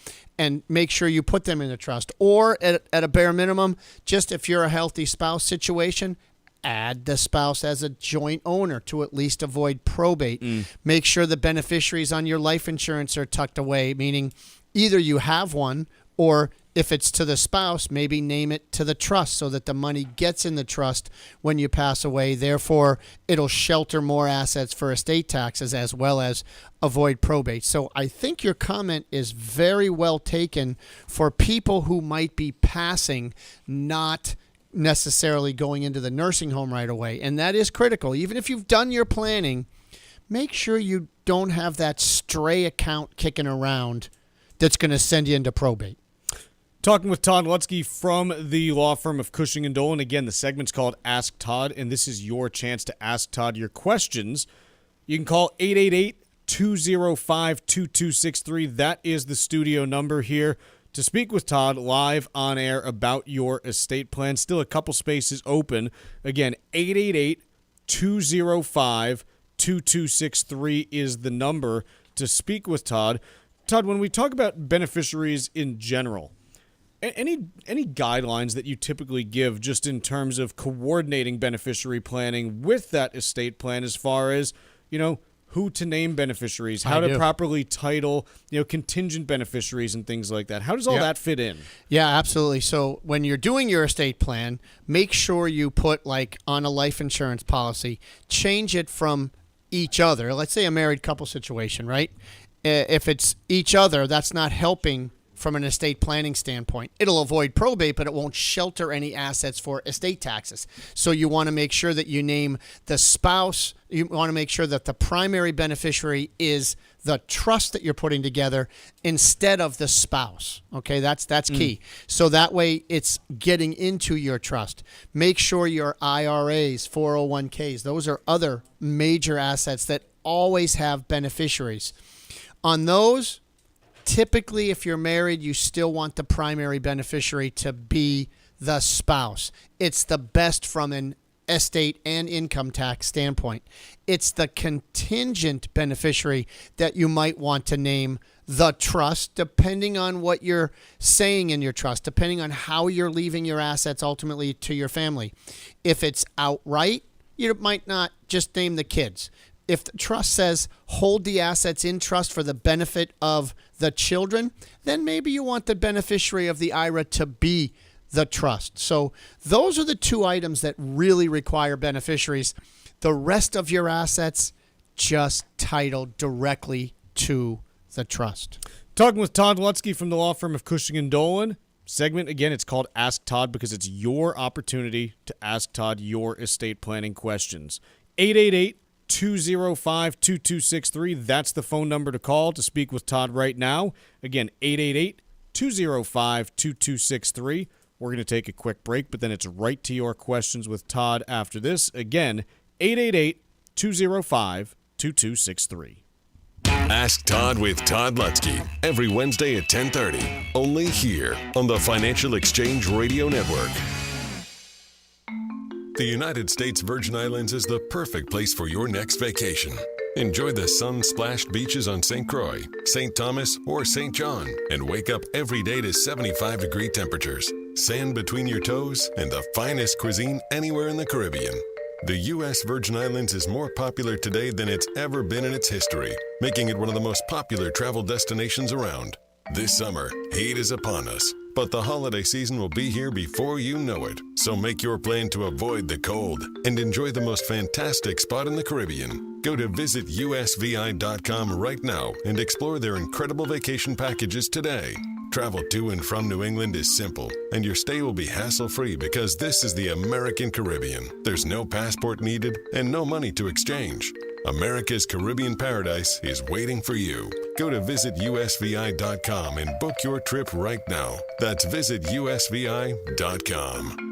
make sure you put them in the trust. Or at a bare minimum, just if you're a healthy spouse situation, add the spouse as a joint owner to at least avoid probate. Make sure the beneficiaries on your life insurance are tucked away, meaning either you have one, or if it's to the spouse, maybe name it to the trust so that the money gets in the trust when you pass away. Therefore, it'll shelter more assets for estate taxes as well as avoid probate. So I think your comment is very well taken for people who might be passing, not necessarily going into the nursing home right away. And that is critical. Even if you've done your planning, make sure you don't have that stray account kicking around that's going to send you into probate. Talking with Todd Lutsky from the law firm of Cushing & Dolan. Again, the segment's called Ask Todd, and this is your chance to ask Todd your questions. You can call 888-205-2263. That is the studio number here to speak with Todd live on air about your estate plan. Still a couple spaces open. Again, 888-205-2263 is the number to speak with Todd. Todd, when we talk about beneficiaries in general, any guidelines that you typically give just in terms of coordinating beneficiary planning with that estate plan as far as, who to name beneficiaries, how to properly title, contingent beneficiaries and things like that? How does all that fit in? Yeah, absolutely. So when you're doing your estate plan, make sure you put, like on a life insurance policy, change it from each other. Let's say a married couple situation, right? If it's each other, that's not helping from an estate planning standpoint. It'll avoid probate, but it won't shelter any assets for estate taxes. So you want to make sure that you name the spouse. You want to make sure that the primary beneficiary is the trust that you're putting together instead of the spouse. Okay, that's key. So that way it's getting into your trust. Make sure your IRAs, 401ks, those are other major assets that always have beneficiaries. On those, typically, if you're married, you still want the primary beneficiary to be the spouse. It's the best from an estate and income tax standpoint. It's the contingent beneficiary that you might want to name the trust, depending on what you're saying in your trust, depending on how you're leaving your assets ultimately to your family. If it's outright, you might not just name the kids. If the trust says hold the assets in trust for the benefit of the children, then maybe you want the beneficiary of the IRA to be the trust. So those are the two items that really require beneficiaries. The rest of your assets just titled directly to the trust. Talking with Todd Lutsky from the law firm of Cushing & Dolan. Segment, again, it's called Ask Todd because it's your opportunity to ask Todd your estate planning questions. 888-205-2263. That's the phone number to call to speak with Todd right now. Again, 888-205-2263. We're going to take a quick break, but then it's right to your questions with Todd after this. Again, 888-205-2263. Ask Todd with Todd Lutsky every Wednesday at 10:30. Only here on the Financial Exchange Radio Network. The United States Virgin Islands is the perfect place for your next vacation. Enjoy the sun-splashed beaches on St. Croix, St. Thomas, or St. John, and wake up every day to 75-degree temperatures, sand between your toes, and the finest cuisine anywhere in the Caribbean. The U.S. Virgin Islands is more popular today than it's ever been in its history, making it one of the most popular travel destinations around. This summer, heat is upon us, but the holiday season will be here before you know it. So make your plan to avoid the cold and enjoy the most fantastic spot in the Caribbean. Go to visitusvi.com right now and explore their incredible vacation packages today. Travel to and from New England is simple, and your stay will be hassle-free because this is the American Caribbean. There's no passport needed and no money to exchange. America's Caribbean paradise is waiting for you. Go to visitusvi.com and book your trip right now. That's visitusvi.com.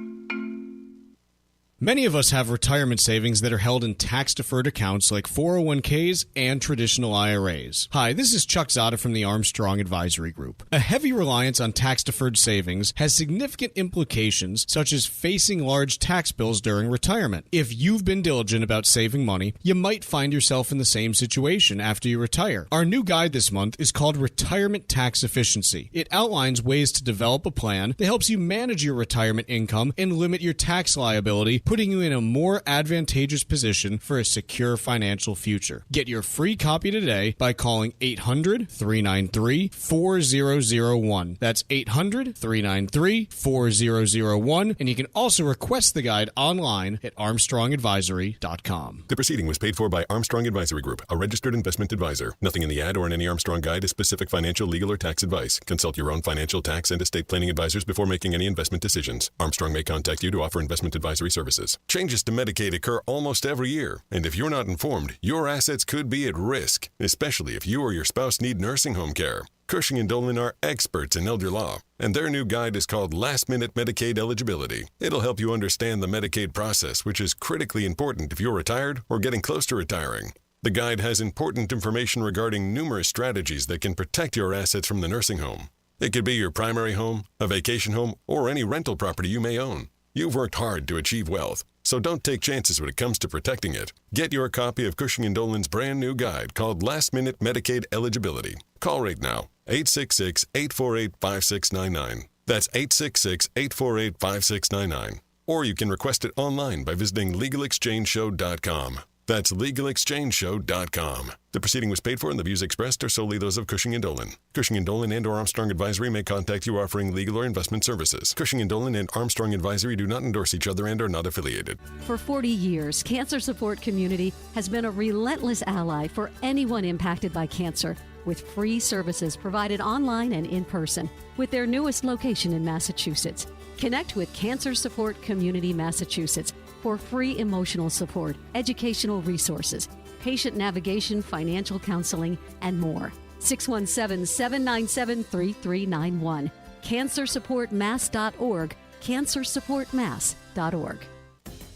Many of us have retirement savings that are held in tax-deferred accounts like 401ks and traditional IRAs. Hi, this is Chuck Zodda from the Armstrong Advisory Group. A heavy reliance on tax-deferred savings has significant implications, such as facing large tax bills during retirement. If you've been diligent about saving money, you might find yourself in the same situation after you retire. Our new guide this month is called Retirement Tax Efficiency. It outlines ways to develop a plan that helps you manage your retirement income and limit your tax liability, putting you in a more advantageous position for a secure financial future. Get your free copy today by calling 800-393-4001. That's 800-393-4001, and you can also request the guide online at armstrongadvisory.com. The proceeding was paid for by Armstrong Advisory Group, a registered investment advisor. Nothing in the ad or in any Armstrong guide is specific financial, legal, or tax advice. Consult your own financial, tax, and estate planning advisors before making any investment decisions. Armstrong may contact you to offer investment advisory services. Changes to Medicaid occur almost every year, and if you're not informed, your assets could be at risk, especially if you or your spouse need nursing home care. Cushing & Dolan are experts in elder law, and their new guide is called Last-Minute Medicaid Eligibility. It'll help you understand the Medicaid process, which is critically important if you're retired or getting close to retiring. The guide has important information regarding numerous strategies that can protect your assets from the nursing home. It could be your primary home, a vacation home, or any rental property you may own. You've worked hard to achieve wealth, so don't take chances when it comes to protecting it. Get your copy of Cushing & Dolan's brand new guide called Last Minute Medicaid Eligibility. Call right now, 866-848-5699. That's 866-848-5699. Or you can request it online by visiting LegalExchangeShow.com. That's LegalExchangeShow.com. The proceeding was paid for and the views expressed are solely those of Cushing & Dolan. Cushing & Dolan and or Armstrong Advisory may contact you offering legal or investment services. Cushing & Dolan and Armstrong Advisory do not endorse each other and are not affiliated. For 40 years, Cancer Support Community has been a relentless ally for anyone impacted by cancer, with free services provided online and in person, with their newest location in Massachusetts. Connect with Cancer Support Community Massachusetts for free emotional support, educational resources, patient navigation, financial counseling, and more. 617-797-3391. CancerSupportMass.org. CancerSupportMass.org.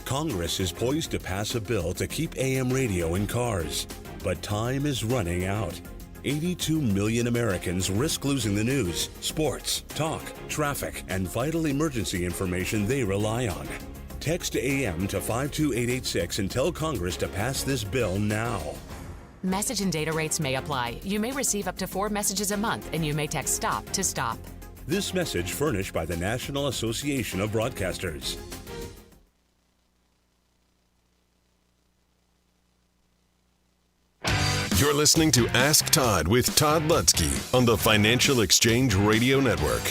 Congress is poised to pass a bill to keep AM radio in cars, but time is running out. 82 million Americans risk losing the news, sports, talk, traffic, and vital emergency information they rely on. Text AM to 52886 and tell Congress to pass this bill now. Message and data rates may apply. You may receive up to 4 messages a month, and you may text STOP to stop. This message furnished by the National Association of Broadcasters. You're listening to Ask Todd with Todd Lutsky on the Financial Exchange Radio Network.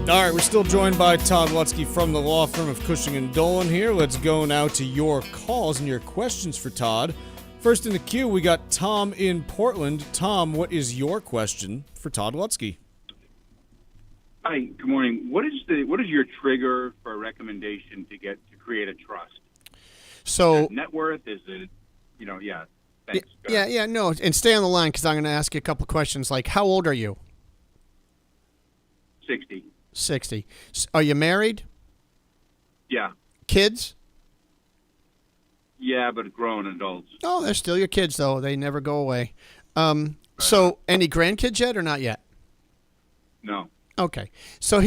All right, we're still joined by Todd Lutsky from the law firm of Cushing & Dolan here. Let's go now to your calls and your questions for Todd. First in the queue, we got Tom in Portland. Tom, what is your question for Todd Lutsky? Hi, good morning. What is your trigger for a recommendation to create a trust? So net worth, is it, yeah. Thanks. No, and stay on the line because I'm going to ask you a couple questions. Like, how old are you? 60. 60. Are you married? Yeah. Kids? Yeah, but grown adults. Oh, they're still your kids, though. They never go away. So, any grandkids yet or not yet? No. Okay. So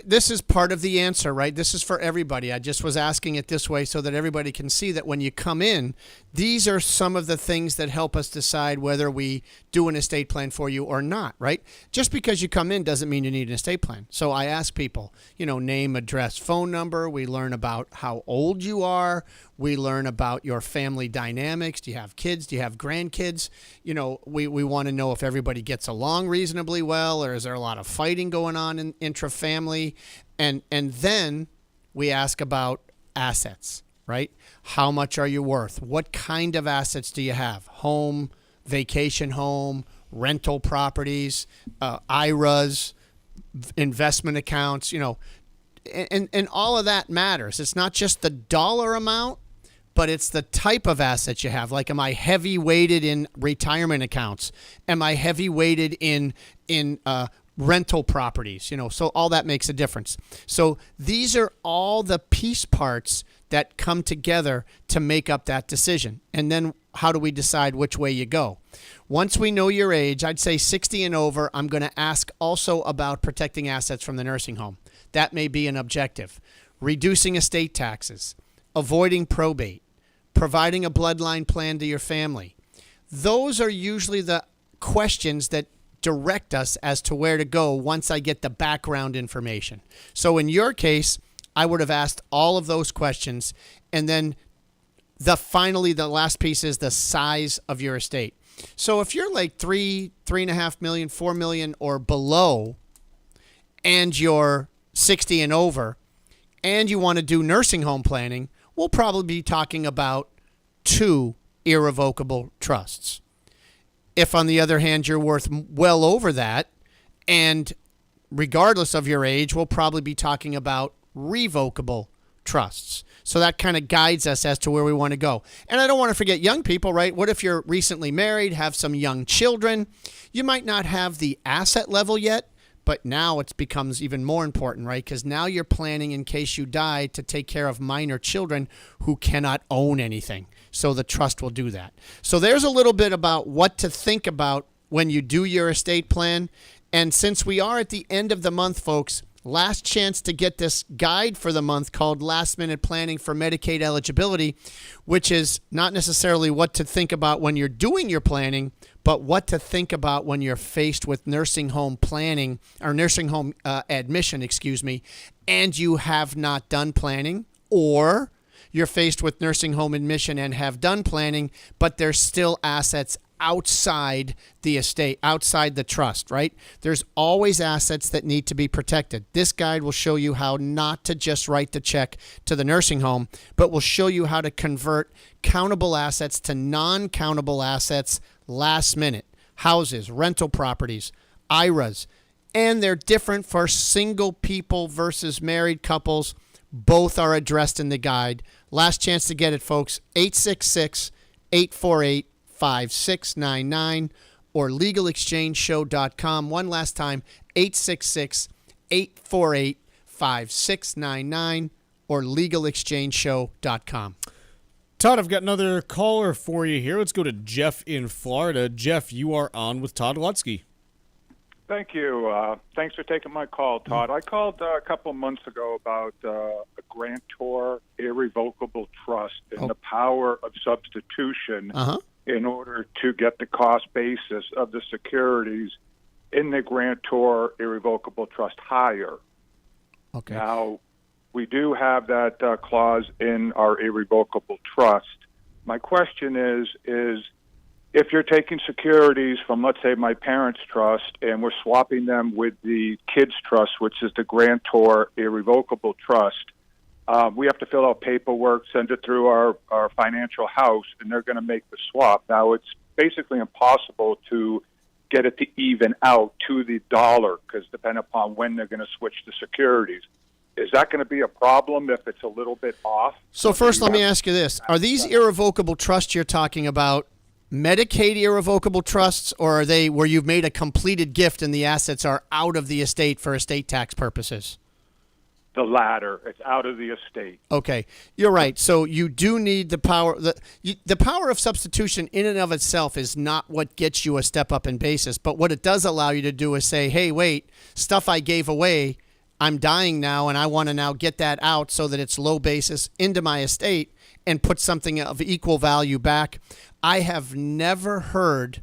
this is part of the answer, right? This is for everybody. I just was asking it this way so that everybody can see that when you come in, these are some of the things that help us decide whether we do an estate plan for you or not, right? Just because you come in doesn't mean you need an estate plan. So I ask people, name, address, phone number. We learn about how old you are. We learn about your family dynamics. Do you have kids? Do you have grandkids? We want to know if everybody gets along reasonably well, or is there a lot of fighting going on in intra-family? And then we ask about assets, right? How much are you worth? What kind of assets do you have? Home, vacation home, rental properties, IRAs, investment accounts, and all of that matters. It's not just the dollar amount, but it's the type of assets you have. Like, am I heavy weighted in retirement accounts? Am I heavy weighted in rental properties? So all that makes a difference. So these are all the piece parts that come together to make up that decision. And then how do we decide which way you go? Once we know your age, I'd say 60 and over, I'm going to ask also about protecting assets from the nursing home. That may be an objective. Reducing estate taxes, avoiding probate, providing a bloodline plan to your family. Those are usually the questions that direct us as to where to go once I get the background information. So in your case, I would have asked all of those questions, and then the last piece is the size of your estate. So if you're like $3.5 million, $4 million or below, and you're 60 and over, and you want to do nursing home planning, we'll probably be talking about 2 irrevocable trusts. If, on the other hand, you're worth well over that, and regardless of your age, we'll probably be talking about revocable trusts. So that kind of guides us as to where we want to go. And I don't want to forget young people, right? What if you're recently married, have some young children? You might not have the asset level yet, but now it becomes even more important, right? Because now you're planning, in case you die, to take care of minor children who cannot own anything. So the trust will do that. So there's a little bit about what to think about when you do your estate plan. And since we are at the end of the month, folks, last chance to get this guide for the month called Last Minute Planning for Medicaid Eligibility, which is not necessarily what to think about when you're doing your planning, but what to think about when you're faced with nursing home planning or nursing home admission, and you have not done planning, or you're faced with nursing home admission and have done planning, but there's still assets outside the estate, outside the trust, right? There's always assets that need to be protected. This guide will show you how not to just write the check to the nursing home, but will show you how to convert countable assets to non-countable assets last minute. Houses, rental properties, IRAs, and they're different for single people versus married couples. Both are addressed in the guide. Last chance to get it, folks. 866-848-5699 or legalexchangeshow.com. One last time, 866-848-5699 or legalexchangeshow.com. Todd, I've got another caller for you here. Let's go to Jeff in Florida. Jeff, you are on with Todd Lutsky. Thank you. Thanks for taking my call, Todd. I called a couple of months ago about a grantor irrevocable trust and the power of substitution in order to get the cost basis of the securities in the grantor irrevocable trust higher. Okay. Now, we do have that clause in our irrevocable trust. My question is if you're taking securities from, let's say, my parents' trust, and we're swapping them with the kids' trust, which is the grantor irrevocable trust, we have to fill out paperwork, send it through our financial house, and they're going to make the swap. Now, it's basically impossible to get it to even out to the dollar because depending upon when they're going to switch the securities. Is that going to be a problem if it's a little bit off? So first, let me ask you this. Are these irrevocable trusts you're talking about Medicaid irrevocable trusts, or are they where you've made a completed gift and the assets are out of the estate for estate tax purposes? The latter. It's out of the estate. Okay. You're right. So you do need the power. The power of substitution in and of itself is not what gets you a step up in basis, but what it does allow you to do is say, hey, wait, stuff I gave away, I'm dying now, and I want to now get that out so that it's low basis into my estate and put something of equal value back. I have never heard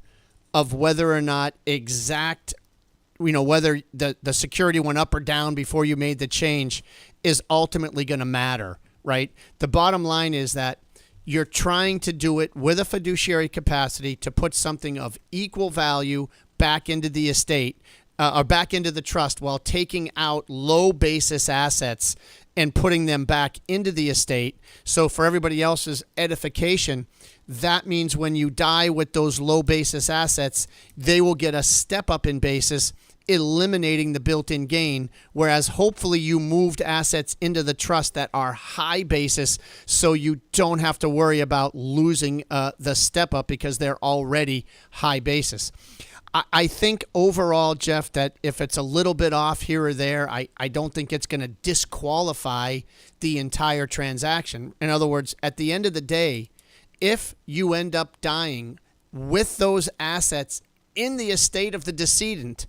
of whether or not whether the security went up or down before you made the change is ultimately going to matter, right? The bottom line is that you're trying to do it with a fiduciary capacity to put something of equal value back into the estate or back into the trust while taking out low basis assets and putting them back into the estate. So for everybody else's edification, that means when you die with those low basis assets, they will get a step up in basis, eliminating the built-in gain, whereas hopefully you moved assets into the trust that are high basis, so you don't have to worry about losing the step up because they're already high basis. I think overall, Jeff, that if it's a little bit off here or there, I don't think it's going to disqualify the entire transaction. In other words, at the end of the day, if you end up dying with those assets in the estate of the decedent,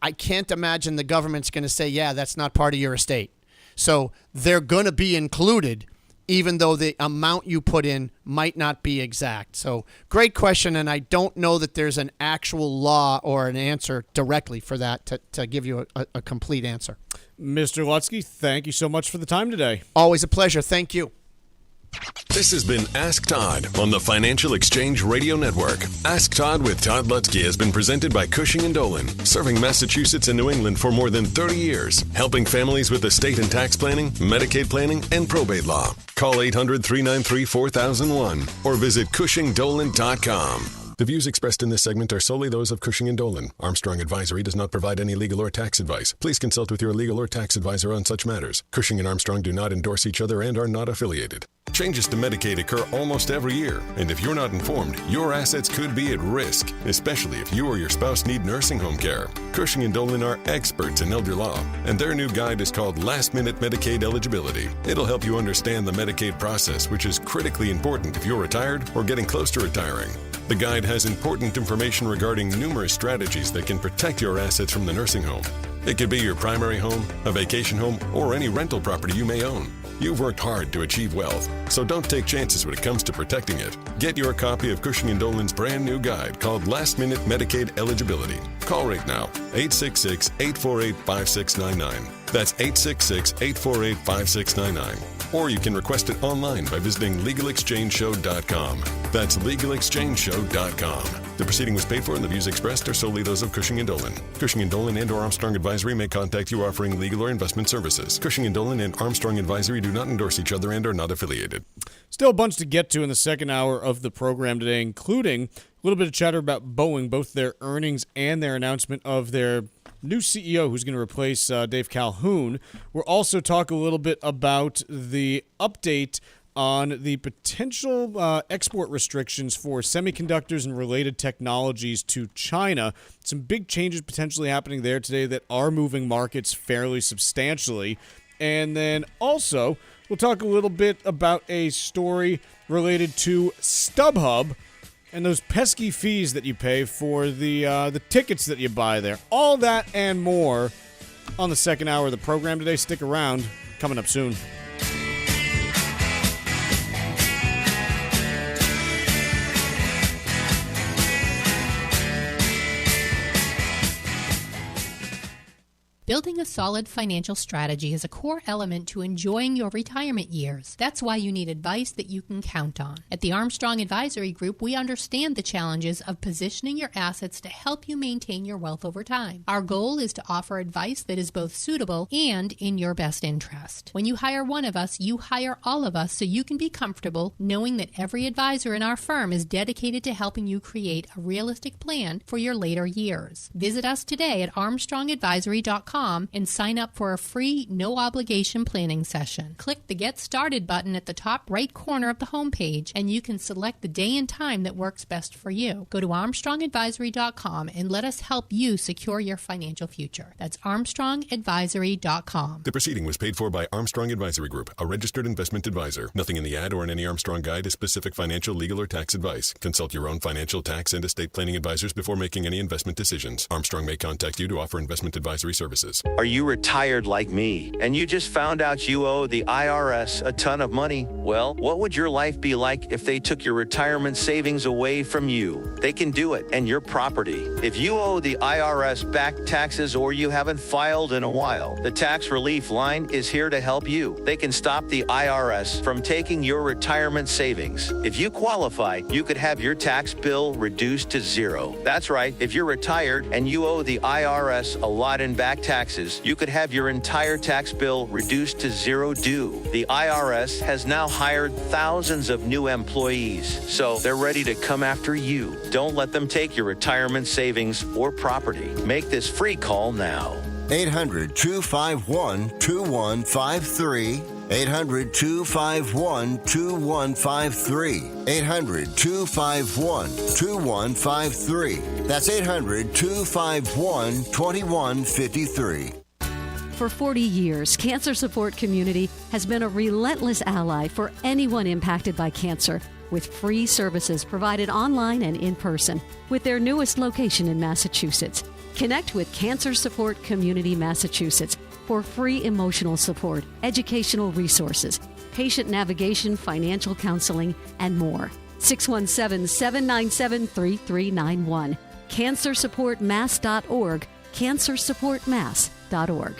I can't imagine the government's going to say, yeah, that's not part of your estate. So they're going to be included, even though the amount you put in might not be exact. So great question, and I don't know that there's an actual law or an answer directly for that to give you a complete answer. Mr. Lutsky, thank you so much for the time today. Always a pleasure. Thank you. This has been Ask Todd on the Financial Exchange Radio Network. Ask Todd with Todd Lutsky has been presented by Cushing & Dolan, serving Massachusetts and New England for more than 30 years, helping families with estate and tax planning, Medicaid planning, and probate law. Call 800-393-4001 or visit CushingDolan.com. The views expressed in this segment are solely those of Cushing & Dolan. Armstrong Advisory does not provide any legal or tax advice. Please consult with your legal or tax advisor on such matters. Cushing and Armstrong do not endorse each other and are not affiliated. Changes to Medicaid occur almost every year, and if you're not informed, your assets could be at risk, especially if you or your spouse need nursing home care. Cushing & Dolan are experts in elder law, and their new guide is called Last Minute Medicaid Eligibility. It'll help you understand the Medicaid process, which is critically important if you're retired or getting close to retiring. The guide has important information regarding numerous strategies that can protect your assets from the nursing home. It could be your primary home, a vacation home, or any rental property you may own. You've worked hard to achieve wealth, so don't take chances when it comes to protecting it. Get your copy of Cushing & Dolan's brand new guide called Last Minute Medicaid Eligibility. Call right now, 866-848-5699. That's 866-848-5699. Or you can request it online by visiting LegalExchangeShow.com. That's LegalExchangeShow.com. The proceeding was paid for and the views expressed are solely those of Cushing & Dolan. Cushing & Dolan and or Armstrong Advisory may contact you offering legal or investment services. Cushing & Dolan and Armstrong Advisory do not endorse each other and are not affiliated. Still a bunch to get to in the second hour of the program today, including a little bit of chatter about Boeing, both their earnings and their announcement of their new CEO who's going to replace Dave Calhoun. We'll also talk a little bit about the update on the potential export restrictions for semiconductors and related technologies to China. Some big changes potentially happening there today that are moving markets fairly substantially. And then also, we'll talk a little bit about a story related to StubHub and those pesky fees that you pay for the tickets that you buy there. All that and more on the second hour of the program today. Stick around. Coming up soon. Building a solid financial strategy is a core element to enjoying your retirement years. That's why you need advice that you can count on. At the Armstrong Advisory Group, we understand the challenges of positioning your assets to help you maintain your wealth over time. Our goal is to offer advice that is both suitable and in your best interest. When you hire one of us, you hire all of us so you can be comfortable knowing that every advisor in our firm is dedicated to helping you create a realistic plan for your later years. Visit us today at armstrongadvisory.com and sign up for a free, no-obligation planning session. Click the Get Started button at the top right corner of the homepage, and you can select the day and time that works best for you. Go to armstrongadvisory.com and let us help you secure your financial future. That's armstrongadvisory.com. The proceeding was paid for by Armstrong Advisory Group, a registered investment advisor. Nothing in the ad or in any Armstrong guide is specific financial, legal, or tax advice. Consult your own financial, tax, and estate planning advisors before making any investment decisions. Armstrong may contact you to offer investment advisory services. Are you retired like me and you just found out you owe the IRS a ton of money? Well, what would your life be like if they took your retirement savings away from you? They can do it, and your property. If you owe the IRS back taxes or you haven't filed in a while, the tax relief line is here to help you. They can stop the IRS from taking your retirement savings. If you qualify, you could have your tax bill reduced to zero. That's right. If you're retired and you owe the IRS a lot in back taxes, taxes, you could have your entire tax bill reduced to zero due. The IRS has now hired thousands of new employees, so they're ready to come after you. Don't let them take your retirement savings or property. Make this free call now. 800-251-2153. 800-251-2153. 800-251-2153. That's 800-251-2153. For 40 years, Cancer Support Community has been a relentless ally for anyone impacted by cancer, with free services provided online and in person, with their newest location in Massachusetts. Connect with Cancer Support Community Massachusetts for free emotional support, educational resources, patient navigation, financial counseling, and more. 617-797-3391. CancerSupportMass.org. CancerSupportMass.org.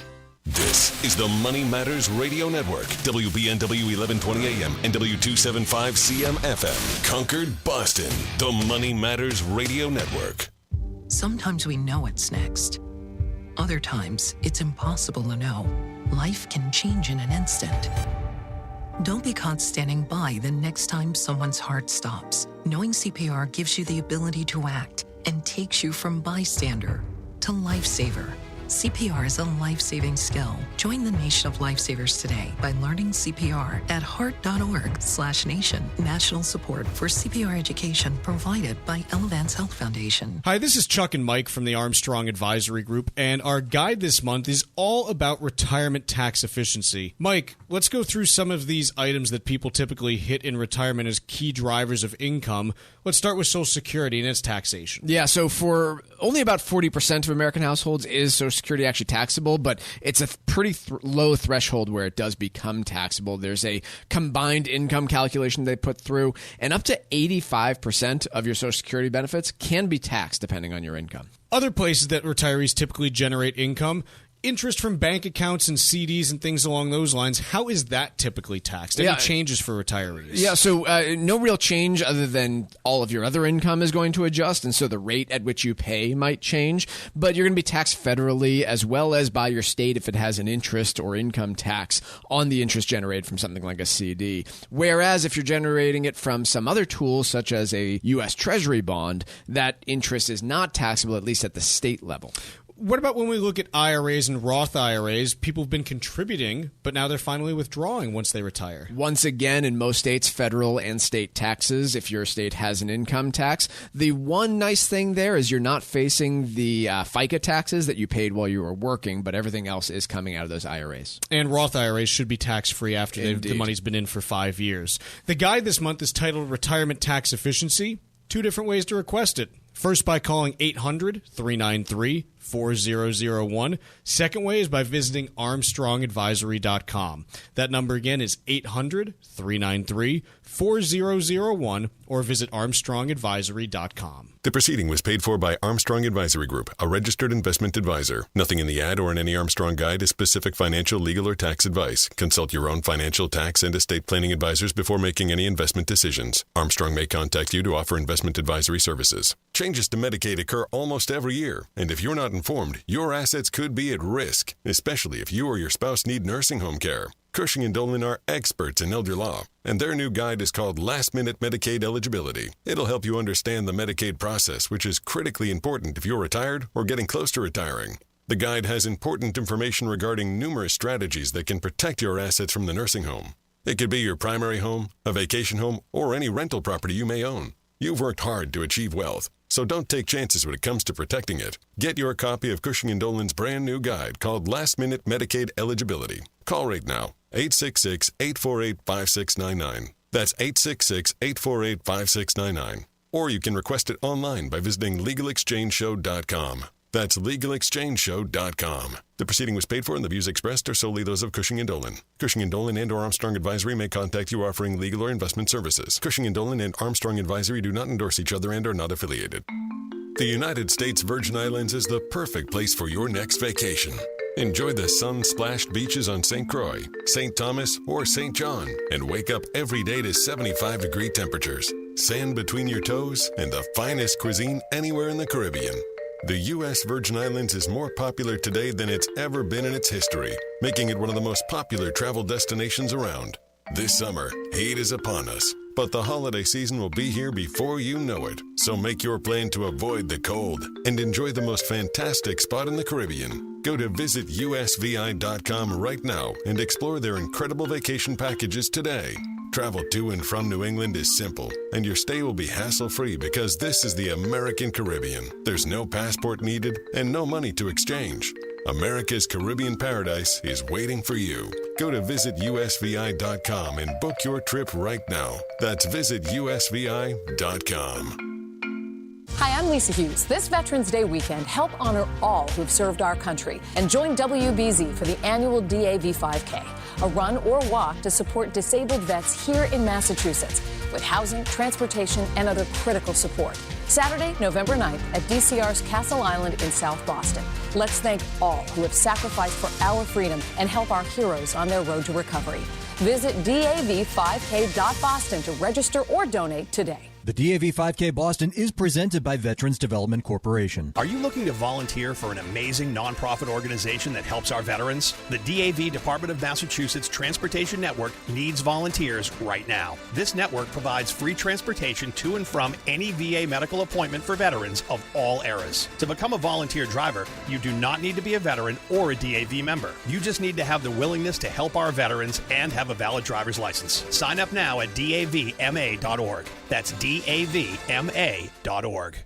This is the Money Matters Radio Network, WBNW 1120 AM and W275 CM FM, Concord, Boston. The Money Matters Radio Network. Sometimes we know what's next. Other times, it's impossible to know. Life can change in an instant. Don't be caught standing by the next time someone's heart stops. Knowing CPR gives you the ability to act and takes you from bystander to lifesaver. CPR is a life-saving skill. Join the nation of lifesavers today by learning CPR at heart.org/nation. National support for CPR education provided by Elevance Health Foundation. Hi, this is Chuck and Mike from the Armstrong Advisory Group, and our guide this month is all about retirement tax efficiency. Mike, let's go through some of these items that people typically hit in retirement as key drivers of income. Let's start with Social Security and its taxation. Yeah, so for only about 40% of American households is Social Security actually taxable, but it's a pretty low threshold where it does become taxable. There's a combined income calculation they put through, and up to 85% of your Social Security benefits can be taxed depending on your income. Other places that retirees typically generate income, interest from bank accounts and CDs and things along those lines. How is that typically taxed? Any changes for retirees? Yeah, so no real change other than all of your other income is going to adjust, and so the rate at which you pay might change, but you're going to be taxed federally as well as by your state if it has an interest or income tax on the interest generated from something like a CD. Whereas if you're generating it from some other tool, such as a U.S. Treasury bond, that interest is not taxable, at least at the state level. What about when we look at IRAs and Roth IRAs? People have been contributing, but now they're finally withdrawing once they retire. Once again, in most states, federal and state taxes, if your state has an income tax. The one nice thing there is you're not facing the FICA taxes that you paid while you were working, but everything else is coming out of those IRAs. And Roth IRAs should be tax-free after the money's been in for 5 years. The guide this month is titled Retirement Tax Efficiency. 2 different ways to request it. First, by calling 800-393-4001. Second way is by visiting ArmstrongAdvisory.com. That number again is 800-393-4001 or visit ArmstrongAdvisory.com. The proceeding was paid for by Armstrong Advisory Group, a registered investment advisor. Nothing in the ad or in any Armstrong guide is specific financial, legal, or tax advice. Consult your own financial, tax, and estate planning advisors before making any investment decisions. Armstrong may contact you to offer investment advisory services. Changes to Medicaid occur almost every year, and if you're not informed, your assets could be at risk, especially if you or your spouse need nursing home care. Cushing & Dolan are experts in elder law, and their new guide is called Last Minute Medicaid Eligibility. It'll help you understand the Medicaid process, which is critically important if you're retired or getting close to retiring. The guide has important information regarding numerous strategies that can protect your assets from the nursing home. It could be your primary home, a vacation home, or any rental property you may own. You've worked hard to achieve wealth, so don't take chances when it comes to protecting it. Get your copy of Cushing & Dolan's brand new guide called Last Minute Medicaid Eligibility. Call right now, 866-848-5699. That's 866-848-5699. Or you can request it online by visiting LegalExchangeShow.com. That's LegalExchangeShow.com. The proceeding was paid for and the views expressed are solely those of Cushing & Dolan. Cushing & Dolan and or Armstrong Advisory may contact you offering legal or investment services. Cushing & Dolan and Armstrong Advisory do not endorse each other and are not affiliated. The United States Virgin Islands is the perfect place for your next vacation. Enjoy the sun-splashed beaches on St. Croix, St. Thomas, or St. John, and wake up every day to 75-degree temperatures, sand between your toes, and the finest cuisine anywhere in the Caribbean. The U.S. Virgin Islands is more popular today than it's ever been in its history, making it one of the most popular travel destinations around. This summer, heat is upon us, but the holiday season will be here before you know it. So make your plan to avoid the cold and enjoy the most fantastic spot in the Caribbean. Go to visitusvi.com right now and explore their incredible vacation packages today. Travel to and from New England is simple, and your stay will be hassle-free because this is the American Caribbean. There's no passport needed and no money to exchange. America's Caribbean paradise is waiting for you. Go to visitusvi.com and book your trip right now. That's visitusvi.com. Hi, I'm Lisa Hughes. This Veterans Day weekend, help honor all who've served our country and join WBZ for the annual DAV 5K, a run or walk to support disabled vets here in Massachusetts with housing, transportation, and other critical support. Saturday, November 9th at DCR's Castle Island in South Boston. Let's thank all who have sacrificed for our freedom and help our heroes on their road to recovery. Visit dav5k.boston to register or donate today. The DAV 5K Boston is presented by Veterans Development Corporation. Are you looking to volunteer for an amazing nonprofit organization that helps our veterans? The DAV Department of Massachusetts Transportation Network needs volunteers right now. This network provides free transportation to and from any VA medical appointment for veterans of all eras. To become a volunteer driver, you do not need to be a veteran or a DAV member. You just need to have the willingness to help our veterans and have a valid driver's license. Sign up now at davma.org. That's davma.org.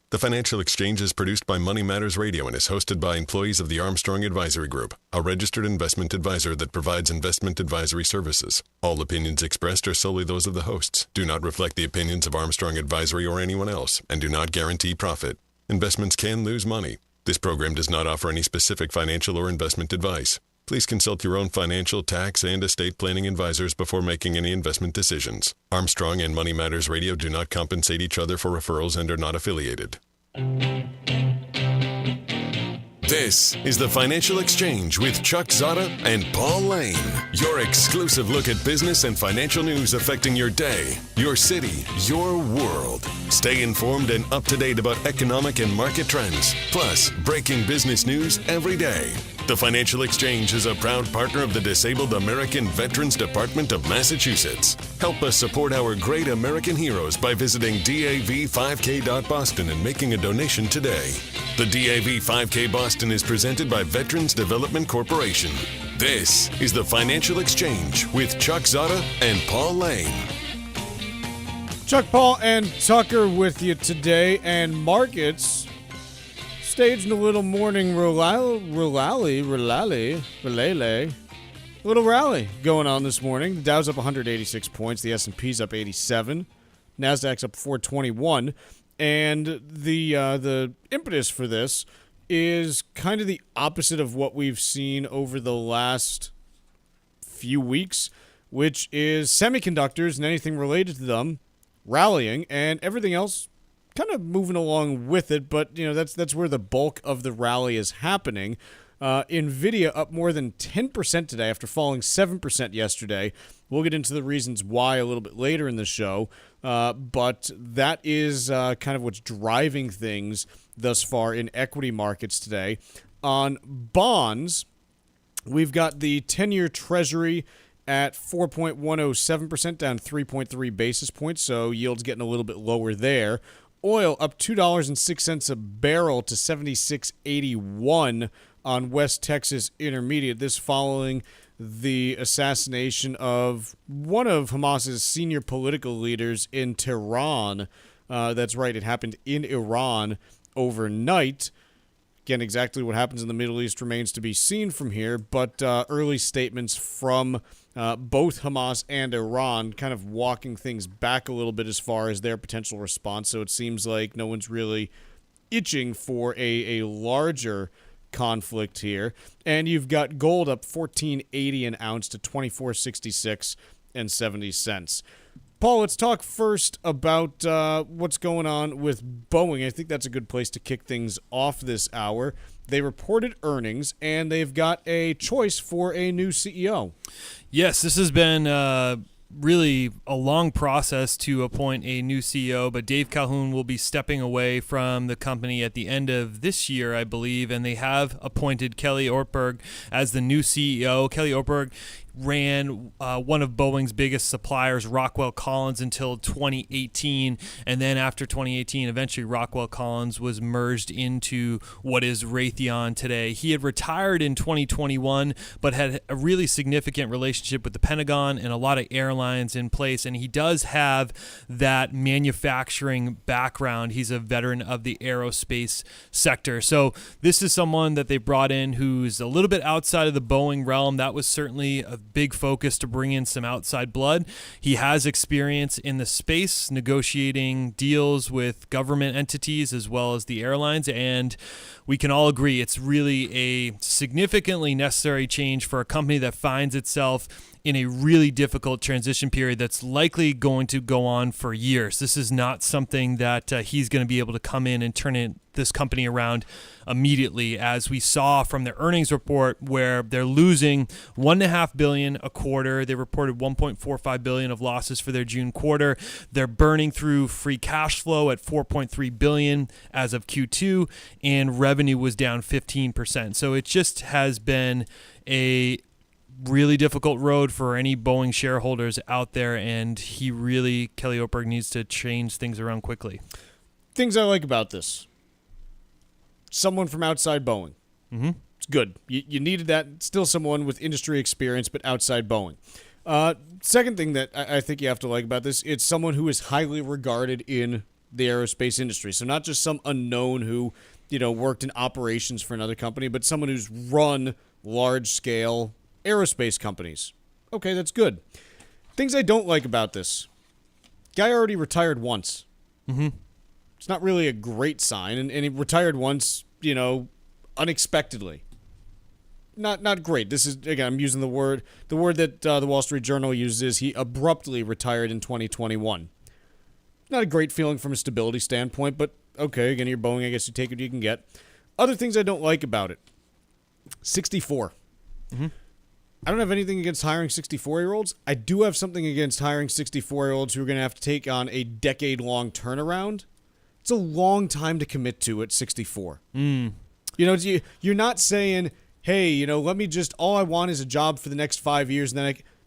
The Financial Exchange is produced by Money Matters Radio and is hosted by employees of the Armstrong Advisory Group, a registered investment advisor that provides investment advisory services. All opinions expressed are solely those of the hosts, do not reflect the opinions of Armstrong Advisory or anyone else, and do not guarantee profit. Investments can lose money. This program does not offer any specific financial or investment advice. Please consult your own financial, tax, and estate planning advisors before making any investment decisions. Armstrong and Money Matters Radio do not compensate each other for referrals and are not affiliated. This is the Financial Exchange with Chuck Zodda and Paul Lane. Your exclusive look at business and financial news affecting your day, your city, your world. Stay informed and up to date about economic and market trends, plus breaking business news every day. The Financial Exchange is a proud partner of the Disabled American Veterans Department of Massachusetts. Help us support our great American heroes by visiting dav5k.boston and making a donation today. The DAV 5K Boston is presented by Veterans Development Corporation. This is the Financial Exchange with Chuck Zodda and Paul Lane. Chuck, Paul, and Tucker with you today, and markets staging a little morning rally going on this morning. The Dow's up 186 points, the S&P's up 87, Nasdaq's up 421, and the impetus for this is kind of the opposite of what we've seen over the last few weeks, which is semiconductors and anything related to them rallying, and everything else kind of moving along with it, but that's where the bulk of the rally is happening. Nvidia up more than 10% today after falling 7% yesterday. We'll get into the reasons why a little bit later in the show, but that is kind of what's driving things thus far in equity markets today. On bonds, we've got the 10-year Treasury at 4.107%, down 3.3 basis points, so yield's getting a little bit lower there. Oil up $2.06 a barrel to $76.81 on West Texas Intermediate. This following the assassination of one of Hamas's senior political leaders in Tehran. That's right, it happened in Iran overnight. Again, exactly what happens in the Middle East remains to be seen from here, but early statements from both Hamas and Iran kind of walking things back a little bit as far as their potential response. So it seems like no one's really itching for a larger conflict here. And you've got gold up $14.80 an ounce to $24.66 and 70 cents. Paul, let's talk first about what's going on with Boeing. I think that's a good place to kick things off this hour. They reported earnings, and they've got a choice for a new CEO. Yes, this has been really a long process to appoint a new CEO, but Dave Calhoun will be stepping away from the company at the end of this year, I believe, and they have appointed Kelly Ortberg as the new CEO. Kelly Ortberg ran one of Boeing's biggest suppliers, Rockwell Collins, until 2018, and then after 2018, eventually Rockwell Collins was merged into what is Raytheon today. He had retired in 2021, but had a really significant relationship with the Pentagon and a lot of airlines in place, and he does have that manufacturing background. He's a veteran of the aerospace sector. So this is someone that they brought in who's a little bit outside of the Boeing realm. That was certainly a big focus to bring in some outside blood. He has experience in the space, negotiating deals with government entities as well as the airlines, and we can all agree it's really a significantly necessary change for a company that finds itself in a really difficult transition period that's likely going to go on for years. This is not something that he's going to be able to come in and turn this company around immediately, as we saw from their earnings report, where they're losing $1.5 billion a quarter. They reported $1.45 billion of losses for their June quarter. They're burning through free cash flow at $4.3 billion as of Q2, and revenue was down 15%. So it just has been a really difficult road for any Boeing shareholders out there, and Kelly Ortberg needs to change things around quickly. Things I like about this: someone from outside Boeing. Mm-hmm. It's good. You needed that. Still someone with industry experience, but outside Boeing. Second thing that I think you have to like about this, it's someone who is highly regarded in the aerospace industry. So not just some unknown who, worked in operations for another company, but someone who's run large-scale aerospace companies. Okay, that's good. Things I don't like about this: guy already retired once. Mm-hmm. It's not really a great sign, and he retired once, unexpectedly. Not great. This is, again, I'm using the word that the Wall Street Journal uses. He abruptly retired in 2021. Not a great feeling from a stability standpoint, but okay, again, you're Boeing, I guess you take what you can get. Other things I don't like about it: 64. Mm-hmm. I don't have anything against hiring 64-year-olds. I do have something against hiring 64-year-olds who are going to have to take on a decade-long turnaround. It's a long time to commit to at 64. You're not saying, hey, let me all I want is a job for the next 5 years. And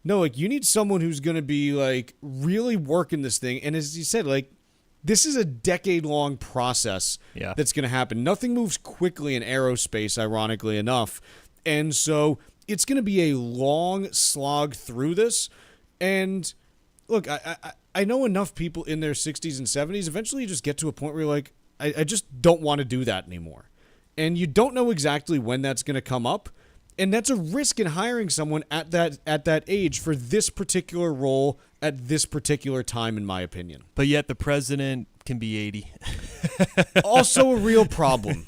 then you need someone who's going to be really working this thing. And as you said, this is a decade-long process that's going to happen. Nothing moves quickly in aerospace, ironically enough. And so it's going to be a long slog through this. And look, I know enough people in their 60s and 70s, eventually you just get to a point where you're like, I just don't want to do that anymore. And you don't know exactly when that's going to come up. And that's a risk in hiring someone at that age for this particular role at this particular time, in my opinion. But yet the president can be 80. Also a real problem.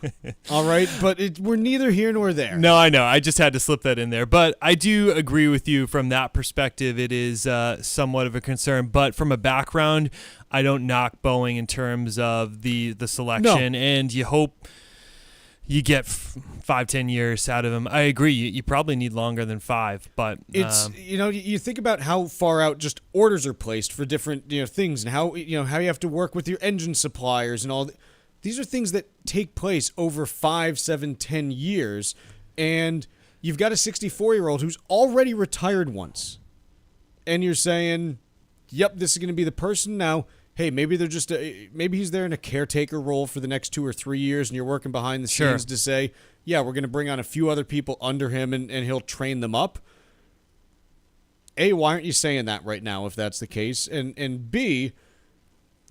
All right? But we're neither here nor there. No, I know. I just had to slip that in there. But I do agree with you from that perspective. It is somewhat of a concern. But from a background, I don't knock Boeing in terms of the selection. No. And you hope you get 5-10 years out of him. I agree. You probably need longer than 5, but it's you think about how far out just orders are placed for different things, and how you have to work with your engine suppliers and all. These are things that take place over 5, 7, 10 years, and you've got a 64-year-old who's already retired once, and you're saying, "Yep, this is going to be the person now." Hey, maybe they're just maybe he's there in a caretaker role for the next 2 or 3 years, and you're working behind the scenes to say, yeah, we're going to bring on a few other people under him, and he'll train them up. A, why aren't you saying that right now if that's the case? And B,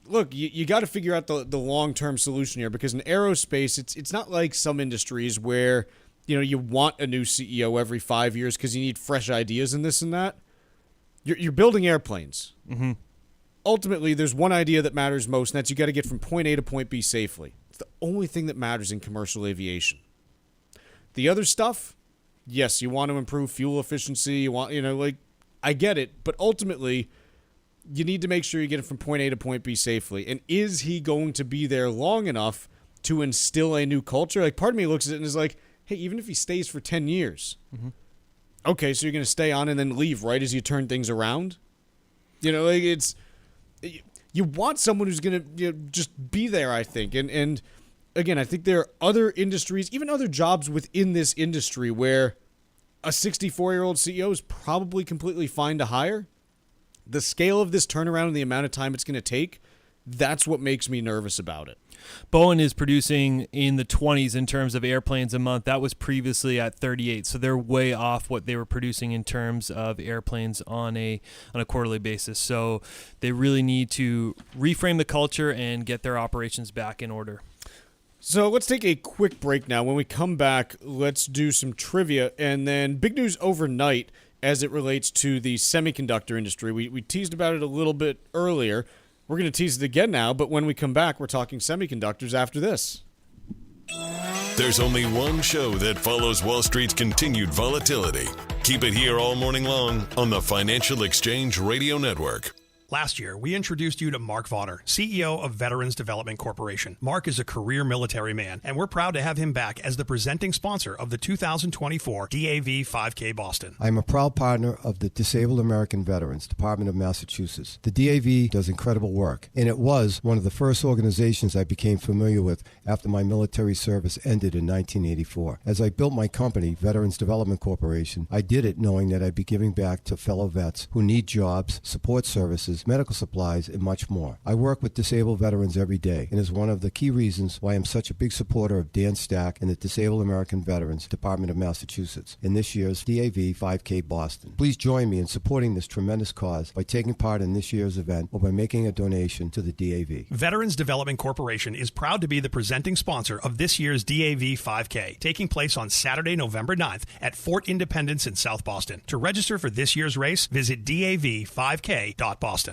look, you got to figure out the long-term solution here, because in aerospace, it's not like some industries where you want a new CEO every 5 years because you need fresh ideas and this and that. You're building airplanes. Mm-hmm. Ultimately, there's one idea that matters most, and that's you got to get from point A to point B safely. It's the only thing that matters in commercial aviation. The other stuff, yes, you want to improve fuel efficiency. You want, I get it, but ultimately, you need to make sure you get it from point A to point B safely. And is he going to be there long enough to instill a new culture? Part of me looks at it and is like, hey, even if he stays for 10 years, okay, so you're going to stay on and then leave right as you turn things around? You know, like you want someone who's going to just be there, I think. And again, I think there are other industries, even other jobs within this industry where a 64-year-old CEO is probably completely fine to hire. The scale of this turnaround and the amount of time it's going to take, that's what makes me nervous about it. Boeing is producing in the 20s in terms of airplanes a month. That was previously at 38, so they're way off what they were producing in terms of airplanes on a quarterly basis. So they really need to reframe the culture and get their operations back in order. So let's take a quick break now. When we come back, let's do some trivia, and then big news overnight as it relates to the semiconductor industry. We teased about it a little bit earlier. We're going to tease it again now, but when we come back, we're talking semiconductors after this. There's only one show that follows Wall Street's continued volatility. Keep it here all morning long on the Financial Exchange Radio Network. Last year, we introduced you to Mark Vaughter, CEO of Veterans Development Corporation. Mark is a career military man, and we're proud to have him back as the presenting sponsor of the 2024 DAV 5K Boston. I'm a proud partner of the Disabled American Veterans, Department of Massachusetts. The DAV does incredible work, and it was one of the first organizations I became familiar with after my military service ended in 1984. As I built my company, Veterans Development Corporation, I did it knowing that I'd be giving back to fellow vets who need jobs, support services, medical supplies, and much more. I work with disabled veterans every day, and is one of the key reasons why I'm such a big supporter of Dan Stack and the Disabled American Veterans, Department of Massachusetts, in this year's DAV 5K Boston. Please join me in supporting this tremendous cause by taking part in this year's event or by making a donation to the DAV. Veterans Development Corporation is proud to be the presenting sponsor of this year's DAV 5K, taking place on Saturday, November 9th at Fort Independence in South Boston. To register for this year's race, visit dav5k.boston.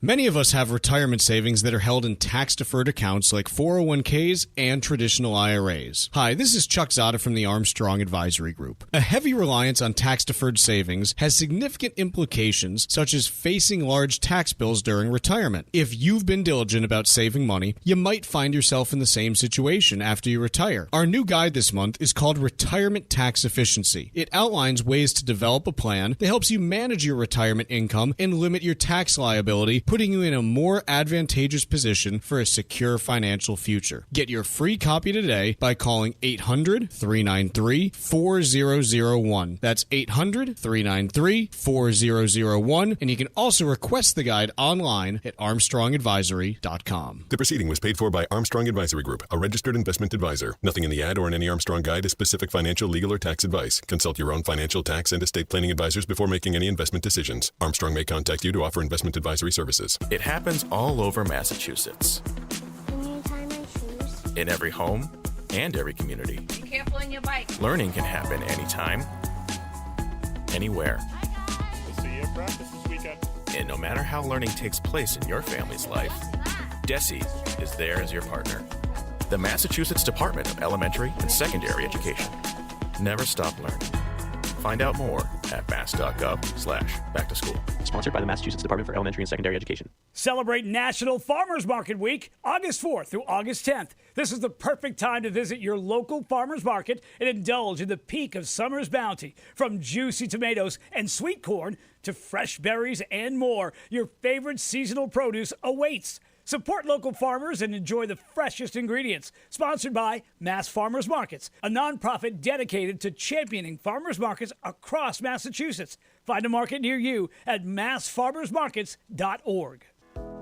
Many of us have retirement savings that are held in tax-deferred accounts like 401ks and traditional IRAs. Hi, this is Chuck Zodda from the Armstrong Advisory Group. A heavy reliance on tax-deferred savings has significant implications, such as facing large tax bills during retirement. If you've been diligent about saving money, you might find yourself in the same situation after you retire. Our new guide this month is called Retirement Tax Efficiency. It outlines ways to develop a plan that helps you manage your retirement income and limit your tax liability, putting you in a more advantageous position for a secure financial future. Get your free copy today by calling 800-393-4001. That's 800-393-4001, and you can also request the guide online at armstrongadvisory.com. The proceeding was paid for by Armstrong Advisory Group, a registered investment advisor. Nothing in the ad or in any Armstrong guide is specific financial, legal, or tax advice. Consult your own financial, tax, and estate planning advisors before making any investment decisions. Armstrong may contact you to offer investment advisory services. It happens all over Massachusetts. Can you tie my shoes? In every home and every community. Be careful on your bike. Learning can happen anytime, anywhere. We'll see you at practice this weekend. And no matter how learning takes place in your family's life, DESE is there as your partner. The Massachusetts Department of Elementary and Secondary Education. Never stop learning. Find out more at mass.gov/back-to-school. Sponsored by the Massachusetts Department for Elementary and Secondary Education. Celebrate National Farmers Market Week, August 4th through August 10th. This is the perfect time to visit your local farmers market and indulge in the peak of summer's bounty. From juicy tomatoes and sweet corn to fresh berries and more, your favorite seasonal produce awaits. Support local farmers and enjoy the freshest ingredients. Sponsored by Mass Farmers Markets, a nonprofit dedicated to championing farmers markets across Massachusetts. Find a market near you at massfarmersmarkets.org.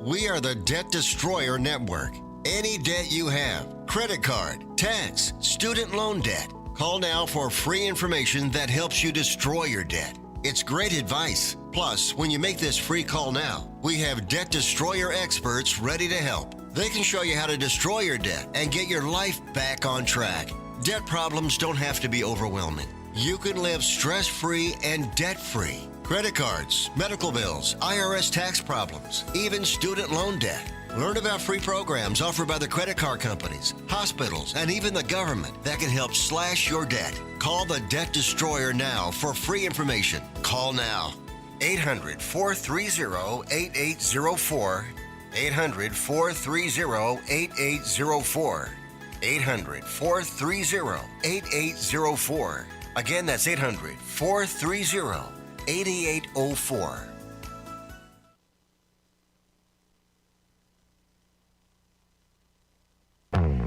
We are the Debt Destroyer Network. Any debt you have, credit card, tax, student loan debt, call now for free information that helps you destroy your debt. It's great advice. Plus, when you make this free call now, we have Debt Destroyer experts ready to help. They can show you how to destroy your debt and get your life back on track. Debt problems don't have to be overwhelming. You can live stress-free and debt-free. Credit cards, medical bills, IRS tax problems, even student loan debt. Learn about free programs offered by the credit card companies, hospitals, and even the government that can help slash your debt. Call the Debt Destroyer now for free information. Call now. 800-430-8804. 800-430-8804. 800-430-8804. Again, that's 800-430-8804.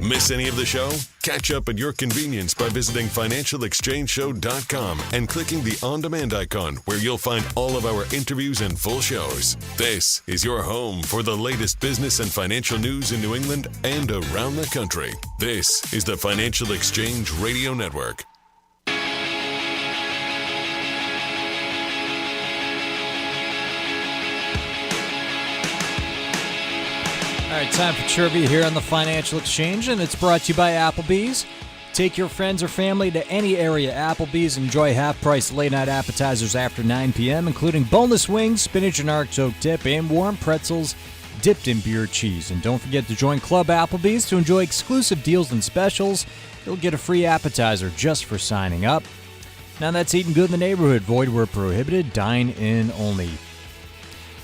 Miss any of the show? Catch up at your convenience by visiting financialexchangeshow.com and clicking the on-demand icon where you'll find all of our interviews and full shows. This is your home for the latest business and financial news in New England and around the country. This is the Financial Exchange Radio Network. All right, time for trivia here on the Financial Exchange, and it's brought to you by Applebee's. Take your friends or family to any area Applebee's. Enjoy half-price late-night appetizers after 9 p.m., including boneless wings, spinach and artichoke dip, and warm pretzels dipped in beer cheese. And don't forget to join Club Applebee's to enjoy exclusive deals and specials. You'll get a free appetizer just for signing up. Now that's eating good in the neighborhood. Void where prohibited. Dine in only.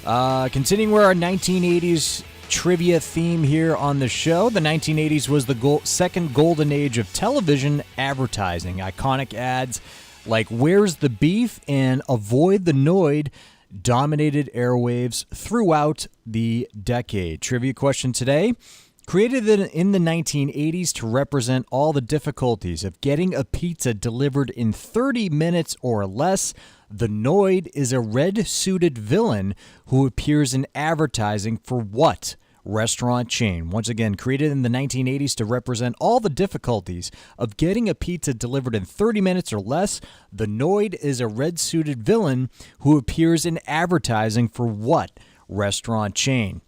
Continuing with our 1980s trivia theme here on the show. The 1980s was the second golden age of television advertising. Iconic ads like Where's the Beef and Avoid the Noid dominated airwaves throughout the decade. Trivia question today. Created in the 1980s to represent all the difficulties of getting a pizza delivered in 30 minutes or less, the Noid is a red-suited villain who appears in advertising for what restaurant chain? Once again, created in the 1980s to represent all the difficulties of getting a pizza delivered in 30 minutes or less, the Noid is a red-suited villain who appears in advertising for what restaurant chain?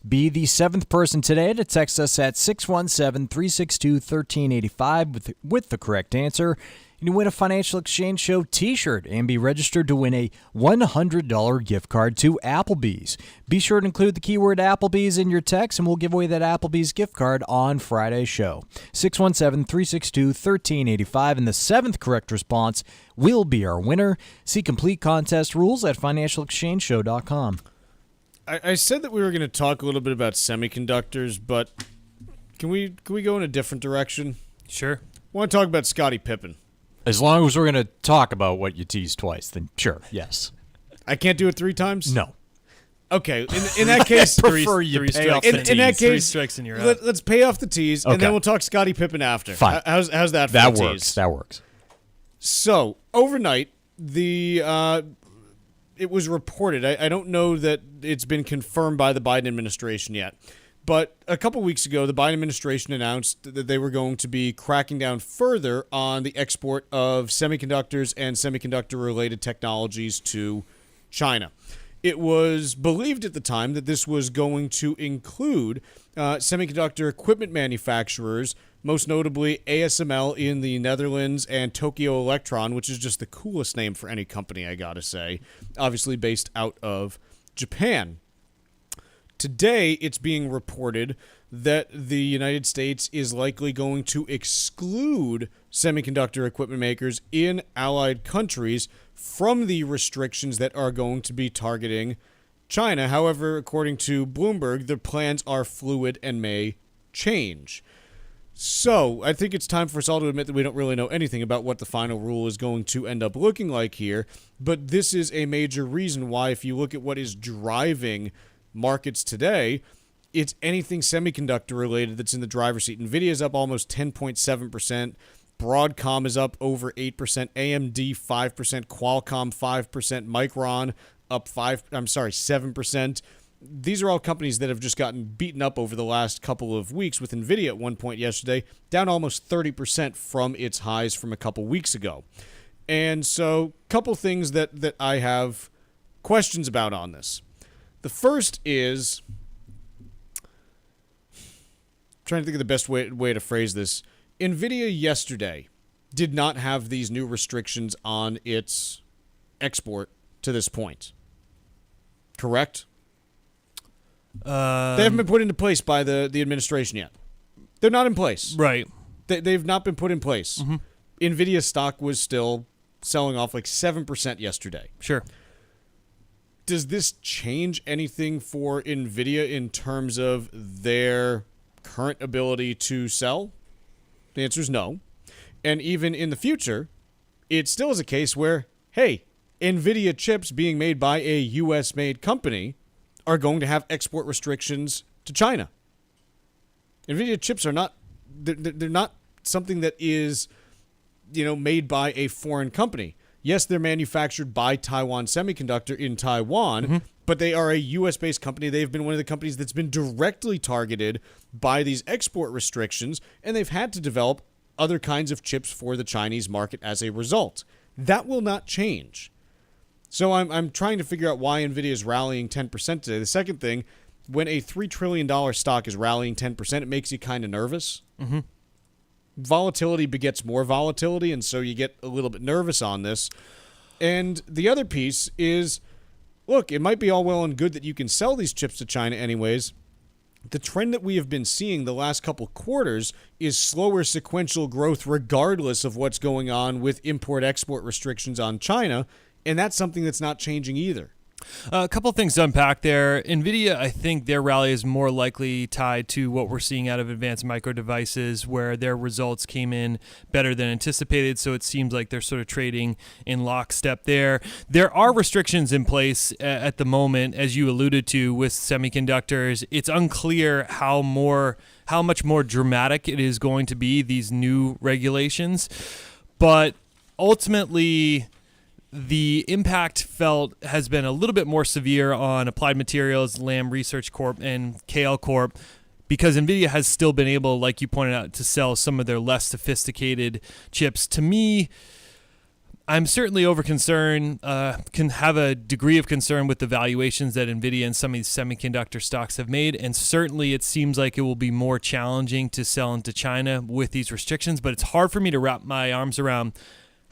Be the seventh person today to text us at 617-362-1385 with the correct answer. And you win a Financial Exchange Show t-shirt and be registered to win a $100 gift card to Applebee's. Be sure to include the keyword Applebee's in your text, and we'll give away that Applebee's gift card on Friday's show. 617-362-1385, and the seventh correct response will be our winner. See complete contest rules at financialexchangeshow.com. I said that we were going to talk a little bit about semiconductors, but can we go in a different direction? Sure. I want to talk about Scottie Pippen. As long as we're going to talk about what you teased twice, then sure, yes. I can't do it 3 times? No. Okay, in that case, three strikes and you're out. Let's pay off the tease, and then we'll talk Scottie Pippen after. Fine. How's that for that a works. tease? That works. So, overnight, it was reported. I don't know that it's been confirmed by the Biden administration yet. But a couple weeks ago, the Biden administration announced that they were going to be cracking down further on the export of semiconductors and semiconductor-related technologies to China. It was believed at the time that this was going to include semiconductor equipment manufacturers, most notably ASML in the Netherlands and Tokyo Electron, which is just the coolest name for any company, I gotta say, obviously based out of Japan. Today, it's being reported that the United States is likely going to exclude semiconductor equipment makers in allied countries from the restrictions that are going to be targeting China. However, according to Bloomberg, the plans are fluid and may change. So, I think it's time for us all to admit that we don't really know anything about what the final rule is going to end up looking like here, but this is a major reason why, if you look at what is driving markets today, it's anything semiconductor related that's in the driver's seat. NVIDIA is up almost 10.7%. Broadcom is up over 8%. AMD 5%. Qualcomm 5%. Micron up 7%. These are all companies that have just gotten beaten up over the last couple of weeks, with NVIDIA at one point yesterday down almost 30% from its highs from a couple weeks ago. And so, couple things that I have questions about on this. The first is, I'm trying to think of the best way to phrase this. NVIDIA yesterday did not have these new restrictions on its export to this point. Correct? They haven't been put into place by the administration yet. They're not in place. Right. They've not been put in place. Mm-hmm. NVIDIA stock was still selling off like 7% yesterday. Sure. Does this change anything for NVIDIA in terms of their current ability to sell? The answer is no. And even in the future, it still is a case where, hey, NVIDIA chips being made by a U.S.-made company are going to have export restrictions to China. NVIDIA chips are not they're not something that is, made by a foreign company. Yes, they're manufactured by Taiwan Semiconductor in Taiwan, but they are a U.S.-based company. They've been one of the companies that's been directly targeted by these export restrictions, and they've had to develop other kinds of chips for the Chinese market as a result. That will not change. So I'm trying to figure out why NVIDIA is rallying 10% today. The second thing, when a $3 trillion stock is rallying 10%, it makes you kind of nervous. Volatility begets more volatility, and so you get a little bit nervous on this. And the other piece is, look, it might be all well and good that you can sell these chips to China anyways. The trend that we have been seeing the last couple quarters is slower sequential growth regardless of what's going on with import-export restrictions on China, and that's something that's not changing either. A couple things to unpack there. NVIDIA, I think their rally is more likely tied to what we're seeing out of Advanced Micro Devices, where their results came in better than anticipated, so it seems like they're sort of trading in lockstep there. There are restrictions in place at the moment, as you alluded to, with semiconductors. It's unclear how much more dramatic it is going to be, these new regulations. But ultimately, the impact felt has been a little bit more severe on Applied Materials, Lam Research Corp, and KL Corp, because NVIDIA has still been able, like you pointed out, to sell some of their less sophisticated chips. To me, I'm certainly over concerned, can have a degree of concern with the valuations that NVIDIA and some of these semiconductor stocks have made, and certainly it seems like it will be more challenging to sell into China with these restrictions, but it's hard for me to wrap my arms around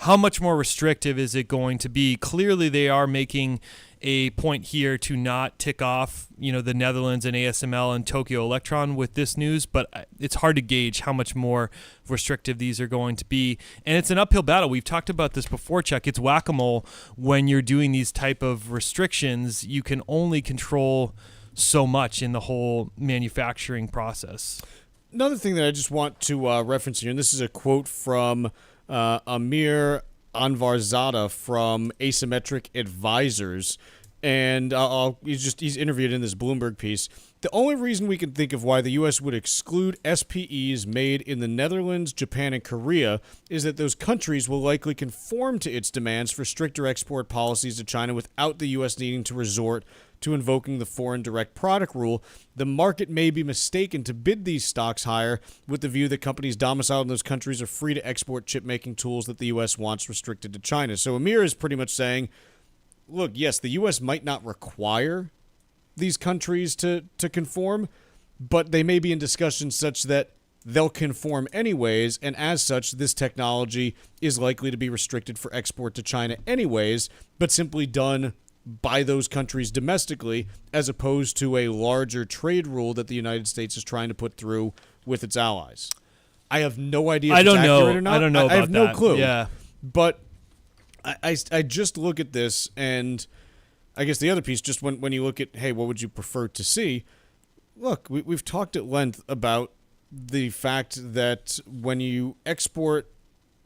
how much more restrictive is it going to be. Clearly, they are making a point here to not tick off, the Netherlands and ASML and Tokyo Electron with this news, but it's hard to gauge how much more restrictive these are going to be. And it's an uphill battle. We've talked about this before, Chuck. It's whack-a-mole when you're doing these type of restrictions. You can only control so much in the whole manufacturing process. Another thing that I just want to reference here, and this is a quote from Amir Anvarzada from Asymmetric Advisors, and he's interviewed in this Bloomberg piece. The only reason we can think of why the U.S. would exclude SPEs made in the Netherlands, Japan, and Korea is that those countries will likely conform to its demands for stricter export policies to China without the U.S. needing to resort to invoking the foreign direct product rule. The market may be mistaken to bid these stocks higher with the view that companies domiciled in those countries are free to export chip-making tools that the U.S. wants restricted to China. So Amir is pretty much saying, look, yes, the U.S. might not require these countries to conform, but they may be in discussions such that they'll conform anyways, and as such, this technology is likely to be restricted for export to China anyways, but simply done by those countries domestically, as opposed to a larger trade rule that the United States is trying to put through with its allies. I have no idea if it's accurate or not. I don't know about that. I have no clue. Yeah. But I just look at this, and I guess the other piece, just when you look at, hey, what would you prefer to see? Look, we've talked at length about the fact that when you export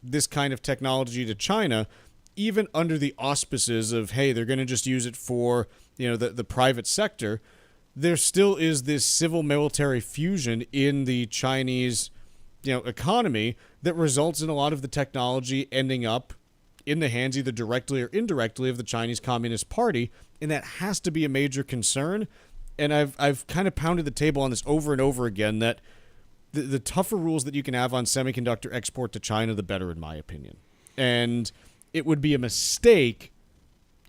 this kind of technology to China, even under the auspices of, hey, they're going to just use it for, the private sector, there still is this civil-military fusion in the Chinese, economy that results in a lot of the technology ending up in the hands either directly or indirectly of the Chinese Communist Party, and that has to be a major concern. And I've kind of pounded the table on this over and over again that the tougher rules that you can have on semiconductor export to China, the better, in my opinion. And it would be a mistake,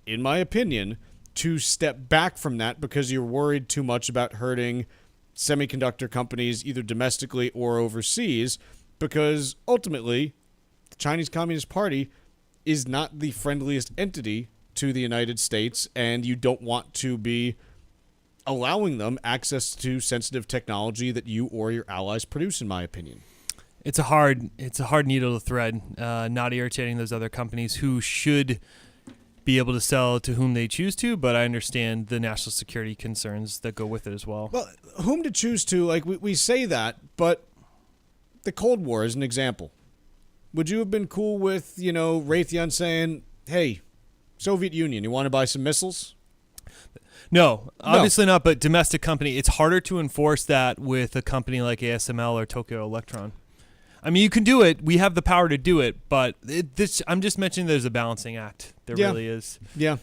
in my opinion, to step back from that because you're worried too much about hurting semiconductor companies either domestically or overseas, because ultimately the Chinese Communist Party is not the friendliest entity to the United States, and you don't want to be allowing them access to sensitive technology that you or your allies produce, in my opinion. It's a hard needle to thread, not irritating those other companies who should be able to sell to whom they choose to, but I understand the national security concerns that go with it as well. Well, whom to choose to, like we say that, but the Cold War is an example. Would you have been cool with, Raytheon saying, hey, Soviet Union, you want to buy some missiles? No, obviously not, but domestic company, it's harder to enforce that with a company like ASML or Tokyo Electron. I mean, you can do it. We have the power to do it, but I'm just mentioning there's a balancing act. There really is. Yeah.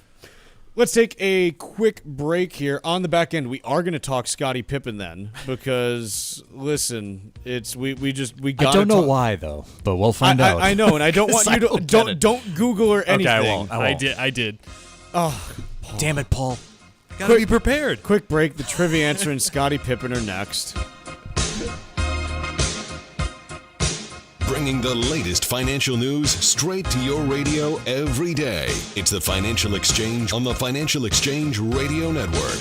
Let's take a quick break here. On the back end, we are going to talk Scottie Pippen then, because listen, we got. I don't know why though, but we'll find out. I know, and I don't want you to don't Google or anything. Okay, I won't. I did. Oh, Paul. Damn it, Paul! Gotta be prepared. Quick break. The trivia answer and Scottie Pippen are next. Bringing the latest financial news straight to your radio every day. It's the Financial Exchange on the Financial Exchange Radio Network.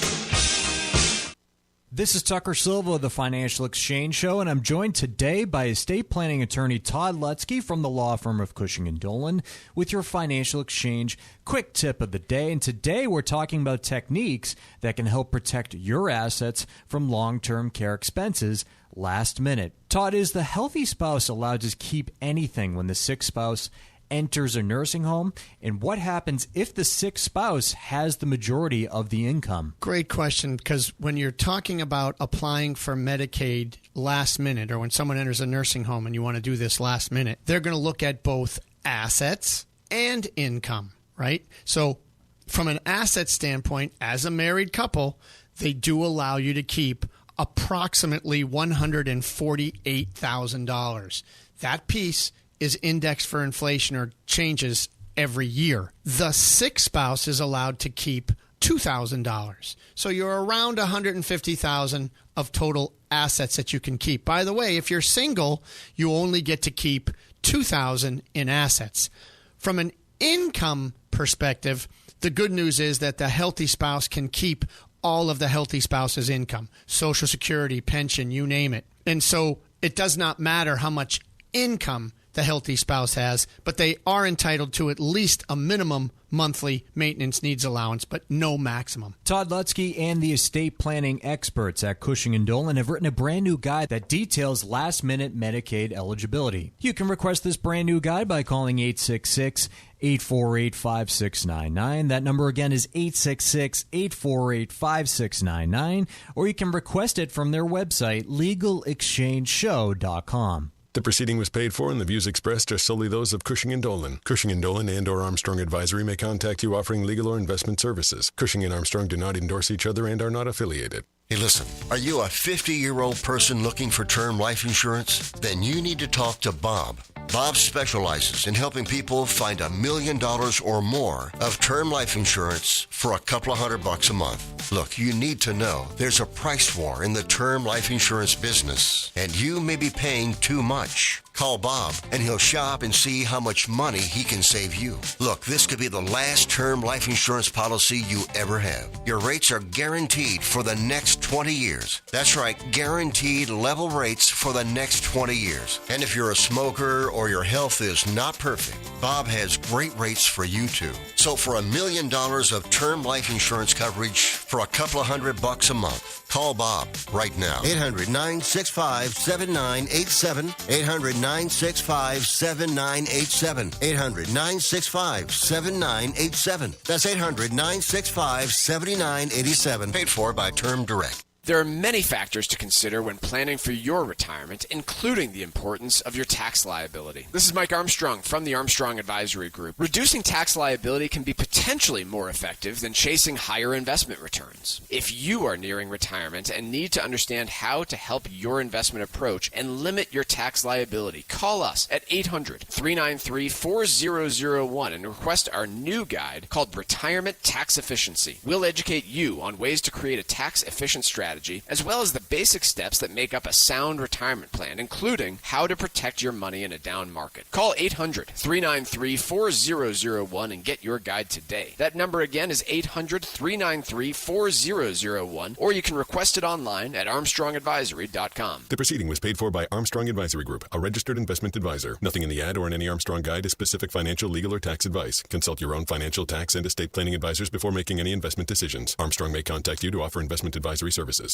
This is Tucker Silva of the Financial Exchange Show, and I'm joined today by estate planning attorney Todd Lutsky from the law firm of Cushing & Dolan with your Financial Exchange quick tip of the day. And today we're talking about techniques that can help protect your assets from long-term care expenses last minute. Todd, is the healthy spouse allowed to keep anything when the sick spouse enters a nursing home? And what happens if the sick spouse has the majority of the income? Great question, because when you're talking about applying for Medicaid last minute, or when someone enters a nursing home and you want to do this last minute, they're going to look at both assets and income, right? So from an asset standpoint, as a married couple, they do allow you to keep approximately $148,000. That piece is indexed for inflation or changes every year. The sick spouse is allowed to keep $2,000. So you're around $150,000 of total assets that you can keep. By the way, if you're single, you only get to keep $2,000 in assets. From an income perspective, the good news is that the healthy spouse can keep all of the healthy spouse's income, Social Security, pension, you name it. And so it does not matter how much income the healthy spouse has, but they are entitled to at least a minimum monthly maintenance needs allowance, but no maximum. Todd Lutsky and the estate planning experts at Cushing & Dolan have written a brand new guide that details last-minute Medicaid eligibility. You can request this brand new guide by calling 866-848-5699. That number again is 866-848-5699, or you can request it from their website, legalexchangeshow.com. The proceeding was paid for and the views expressed are solely those of Cushing & Dolan. Cushing & Dolan and or Armstrong Advisory may contact you offering legal or investment services. Cushing and Armstrong do not endorse each other and are not affiliated. Hey, listen, are you a 50-year-old person looking for term life insurance? Then you need to talk to Bob. Bob specializes in helping people find $1 million or more of term life insurance for a couple of $100 a month. Look, you need to know there's a price war in the term life insurance business, and you may be paying too much. Call Bob, and he'll shop and see how much money he can save you. Look, this could be the last term life insurance policy you ever have. Your rates are guaranteed for the next 20 years. That's right, guaranteed level rates for the next 20 years. And if you're a smoker or your health is not perfect, Bob has great rates for you too. So for $1 million of term life insurance coverage for a couple of $100 a month, call Bob right now. 800-965-7987. 800-965-7987. 800-965-7987. That's 800-965-7987. Paid for by Term Direct. There are many factors to consider when planning for your retirement, including the importance of your tax liability. This is Mike Armstrong from the Armstrong Advisory Group. Reducing tax liability can be potentially more effective than chasing higher investment returns. If you are nearing retirement and need to understand how to help your investment approach and limit your tax liability, call us at 800-393-4001 and request our new guide called Retirement Tax Efficiency. We'll educate you on ways to create a tax-efficient strategy, as well as the basic steps that make up a sound retirement plan, including how to protect your money in a down market. Call 800-393-4001 and get your guide today. That number again is 800-393-4001, or you can request it online at armstrongadvisory.com. The proceeding was paid for by Armstrong Advisory Group, a registered investment advisor. Nothing in the ad or in any Armstrong guide is specific financial, legal, or tax advice. Consult your own financial, tax, and estate planning advisors before making any investment decisions. Armstrong may contact you to offer investment advisory services.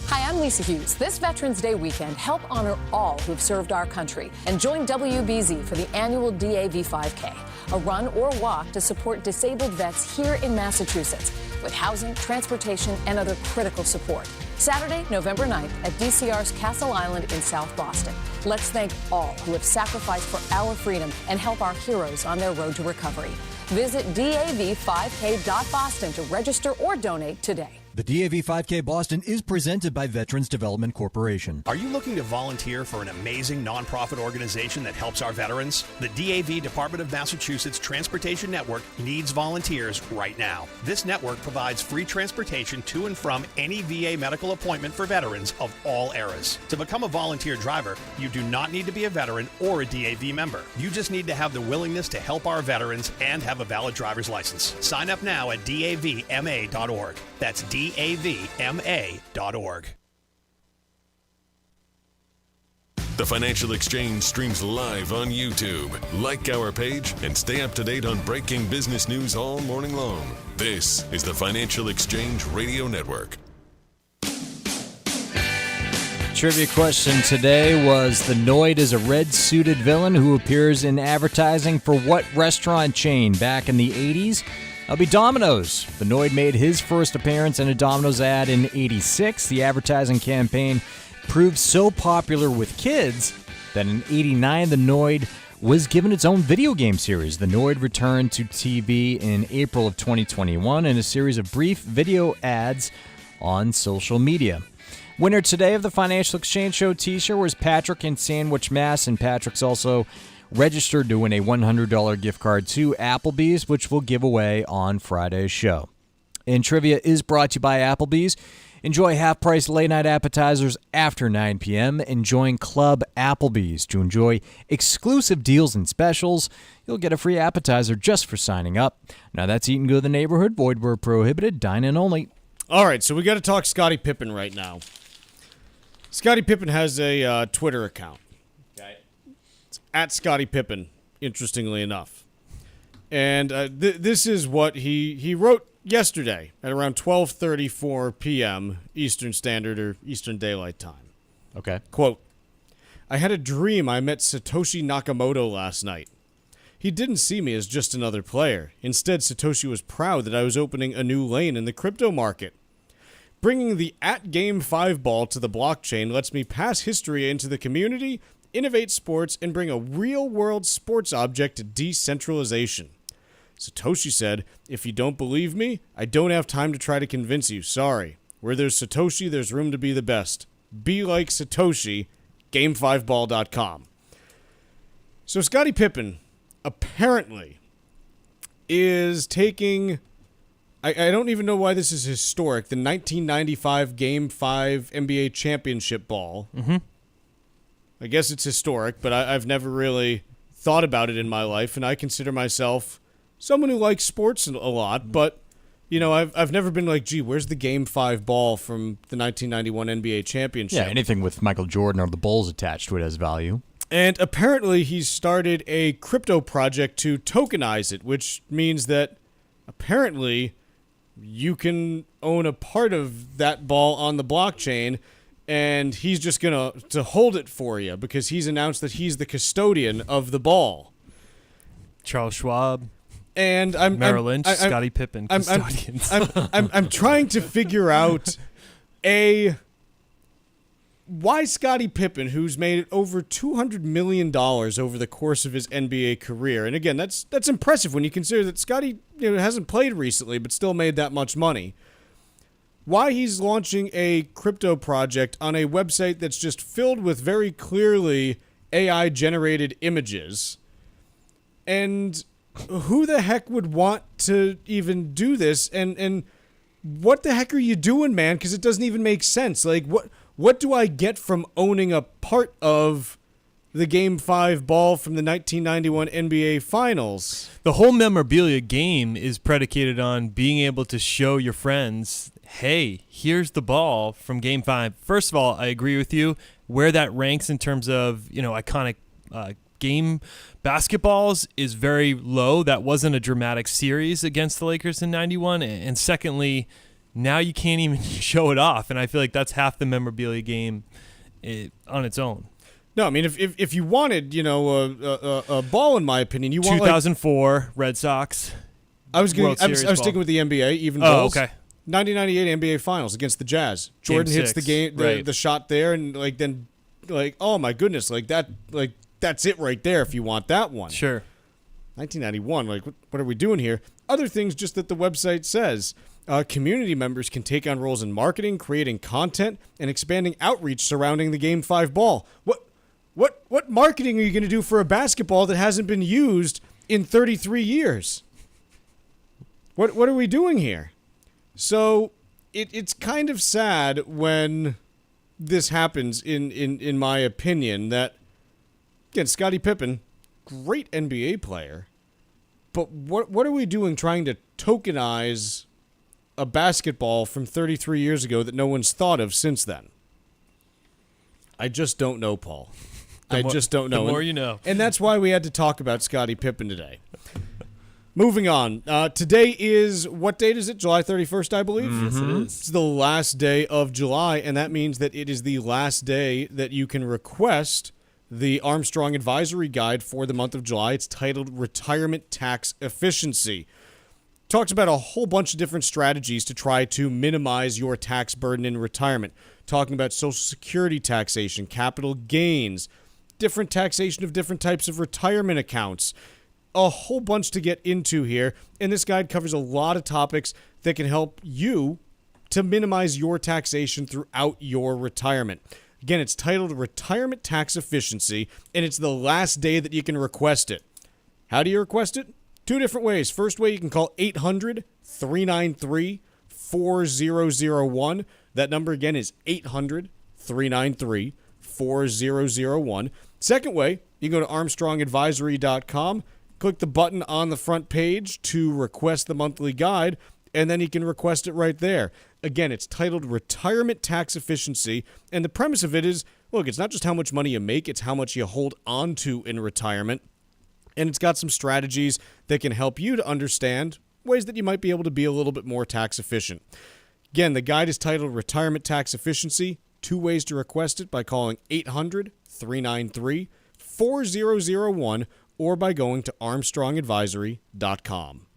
Hi, I'm Lisa Hughes. This Veterans Day weekend, help honor all who've served our country and join WBZ for the annual DAV 5K, a run or walk to support disabled vets here in Massachusetts with housing, transportation, and other critical support. Saturday, November 9th at DCR's Castle Island in South Boston. Let's thank all who have sacrificed for our freedom and help our heroes on their road to recovery. Visit DAV5K.Boston to register or donate today. The DAV 5K Boston is presented by Veterans Development Corporation. Are you looking to volunteer for an amazing nonprofit organization that helps our veterans? The DAV Department of Massachusetts Transportation Network needs volunteers right now. This network provides free transportation to and from any VA medical appointment for veterans of all eras. To become a volunteer driver, you do not need to be a veteran or a DAV member. You just need to have the willingness to help our veterans and have a valid driver's license. Sign up now at davma.org. That's davma.org. The Financial Exchange streams live on YouTube. Like our page and stay up to date on breaking business news all morning long. This is the Financial Exchange Radio Network. Trivia question today was, the Noid is a red-suited villain who appears in advertising for what restaurant chain back in the 80s? That'll be Domino's. The Noid made his first appearance in a Domino's ad in '86. The advertising campaign proved so popular with kids that in '89 the Noid was given its own video game series. The Noid returned to TV in April of 2021 in a series of brief video ads on social media. Winner today of the Financial Exchange Show t-shirt was Patrick in Sandwich, Mass. And Patrick's also registered to win a $100 gift card to Applebee's, which we'll give away on Friday's show. And trivia is brought to you by Applebee's. Enjoy half-price late-night appetizers after 9 p.m. and join Club Applebee's to enjoy exclusive deals and specials. You'll get a free appetizer just for signing up. Now that's Eating Good in the Neighborhood. Void where prohibited. Dine in only. All right, so we got to talk Scottie Pippen right now. Scottie Pippen has a Twitter account. It's at Scottie Pippen, interestingly enough. And this is what he wrote yesterday at around 12:34 p.m. Eastern Standard or Eastern Daylight Time. Okay. Quote, I had a dream I met Satoshi Nakamoto last night. He didn't see me as just another player. Instead, Satoshi was proud that I was opening a new lane in the crypto market. Bringing the @Game5 ball to the blockchain lets me pass history into the community, innovate sports, and bring a real-world sports object to decentralization. Satoshi said, if you don't believe me, I don't have time to try to convince you. Sorry. Where there's Satoshi, there's room to be the best. Be like Satoshi, Game5ball.com. So Scottie Pippen apparently is taking, I don't even know why this is historic, the 1995 Game 5 NBA championship ball. Mm-hmm. I guess it's historic, but I've never really thought about it in my life, and I consider myself someone who likes sports a lot, but, you know, I've never been like, gee, where's the Game 5 ball from the 1991 NBA championship? Yeah, anything with Michael Jordan or the Bulls attached to it has value. And apparently he's started a crypto project to tokenize it, which means that apparently you can own a part of that ball on the blockchain, and he's just going to hold it for you because he's announced that he's the custodian of the ball. Charles Schwab. And Merrill Lynch, Scottie Pippen, custodians. I'm trying to figure out why Scottie Pippen, who's made over $200 million over the course of his NBA career, and again, that's impressive when you consider that Scottie hasn't played recently but still made that much money. Why he's launching a crypto project on a website that's just filled with very clearly AI-generated images, and who the heck would want to even do this? And what the heck are you doing, man? Because it doesn't even make sense. Like, what do I get from owning a part of the Game 5 ball from the 1991 NBA Finals? The whole memorabilia game is predicated on being able to show your friends, hey, here's the ball from Game 5. First of all, I agree with you. Where that ranks in terms of, iconic game basketballs is very low. That wasn't a dramatic series against the Lakers in 91. And secondly, now you can't even show it off. And I feel like that's half the memorabilia game on its own. No, I mean, if you wanted, a ball, in my opinion, you want 2004 Red Sox. I was sticking with the NBA, even Bills. Okay. 1998 NBA Finals against the Jazz. Jordan Game hits the 6, game, right. the shot there, and oh my goodness, that's it right there if you want that one. Sure. 1991, what are we doing here? Other things just that the website says. Community members can take on roles in marketing, creating content, and expanding outreach surrounding the Game 5 ball. What marketing are you going to do for a basketball that hasn't been used in 33 years? What are we doing here? So it's kind of sad when this happens, in my opinion, that, again, Scottie Pippen, great NBA player, but what are we doing trying to tokenize a basketball from 33 years ago that no one's thought of since then? I just don't know, Paul. I just don't know. The more you know. And that's why we had to talk about Scottie Pippen today. Moving on. Today is, what date is it? July 31st, I believe? Yes, it is. It's the last day of July, and that means that it is the last day that you can request the Armstrong Advisory Guide for the month of July. It's titled Retirement Tax Efficiency. Talks about a whole bunch of different strategies to try to minimize your tax burden in retirement. Talking about Social Security taxation, capital gains, different taxation of different types of retirement accounts. A whole bunch to get into here, and this guide covers a lot of topics that can help you to minimize your taxation throughout your retirement. Again, it's titled Retirement Tax Efficiency, and it's the last day that you can request it. How do you request it? Two different ways. First way, you can call 800-393-4001. That number again is 800-393-4001. Second way, you can go to armstrongadvisory.com, click the button on the front page to request the monthly guide, and then you can request it right there. Again, it's titled Retirement Tax Efficiency, and the premise of it is, look, it's not just how much money you make, it's how much you hold on to in retirement, and it's got some strategies that can help you to understand ways that you might be able to be a little bit more tax efficient. Again, the guide is titled Retirement Tax Efficiency. Two ways to request it: by calling 800-393-4001 or by going to armstrongadvisory.com.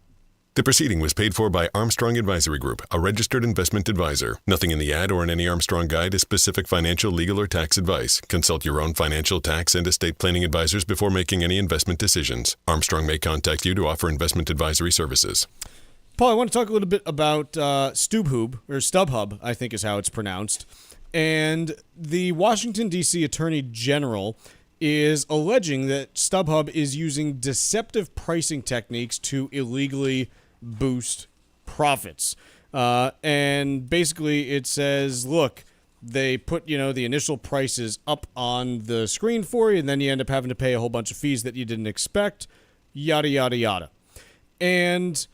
The proceeding was paid for by Armstrong Advisory Group, a registered investment advisor. Nothing in the ad or in any Armstrong guide is specific financial, legal, or tax advice. Consult your own financial, tax, and estate planning advisors before making any investment decisions. Armstrong may contact you to offer investment advisory services. Paul, I want to talk a little bit about StubHub, I think is how it's pronounced. And the Washington, D.C. Attorney General is alleging that StubHub is using deceptive pricing techniques to illegally boost profits. And basically it says, look, they put, the initial prices up on the screen for you, and then you end up having to pay a whole bunch of fees that you didn't expect, yada, yada, yada. And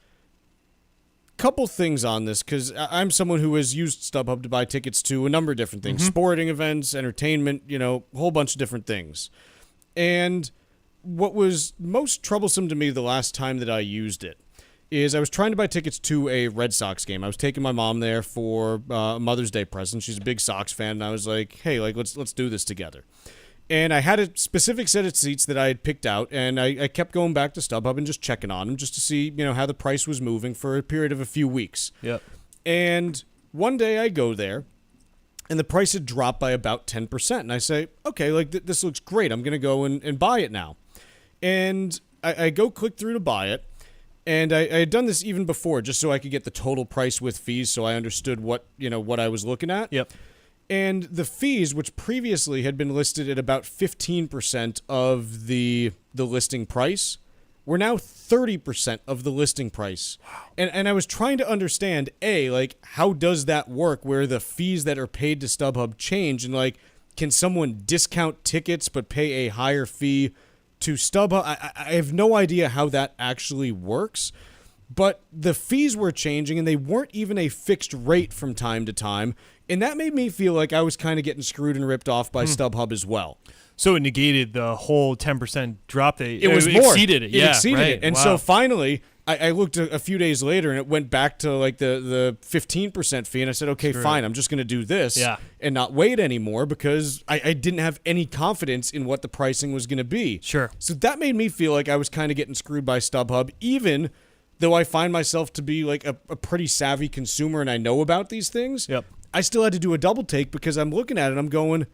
couple things on this, because I'm someone who has used StubHub to buy tickets to a number of different things, sporting events, entertainment, a whole bunch of different things. And what was most troublesome to me the last time that I used it is I was trying to buy tickets to a Red Sox game. I was taking my mom there for a Mother's Day present. She's a big Sox fan, and I was like, hey, let's do this together. And I had a specific set of seats that I had picked out, and I kept going back to StubHub and just checking on them just to see, how the price was moving for a period of a few weeks. Yep. And one day I go there, and the price had dropped by about 10%. And I say, okay, this looks great. I'm going to go and buy it now. And I go click through to buy it, and I had done this even before just so I could get the total price with fees so I understood what I was looking at. Yep. And the fees, which previously had been listed at about 15% of the listing price, were now 30% of the listing price. Wow. And I was trying to understand, how does that work where the fees that are paid to StubHub change? And, can someone discount tickets but pay a higher fee to StubHub? I have no idea how that actually works. But the fees were changing, and they weren't even a fixed rate from time to time. And that made me feel like I was kind of getting screwed and ripped off by StubHub as well. So it negated the whole 10% drop. It was more. Exceeded it. It exceeded right. it. And wow. so finally, I looked a few days later, and it went back to the 15% fee. And I said, okay, fine, I'm just going to do this and not wait anymore because I didn't have any confidence in what the pricing was going to be. Sure. So that made me feel like I was kind of getting screwed by StubHub, even though I find myself to be like a pretty savvy consumer and I know about these things, I still had to do a double take because I'm looking at it and I'm going,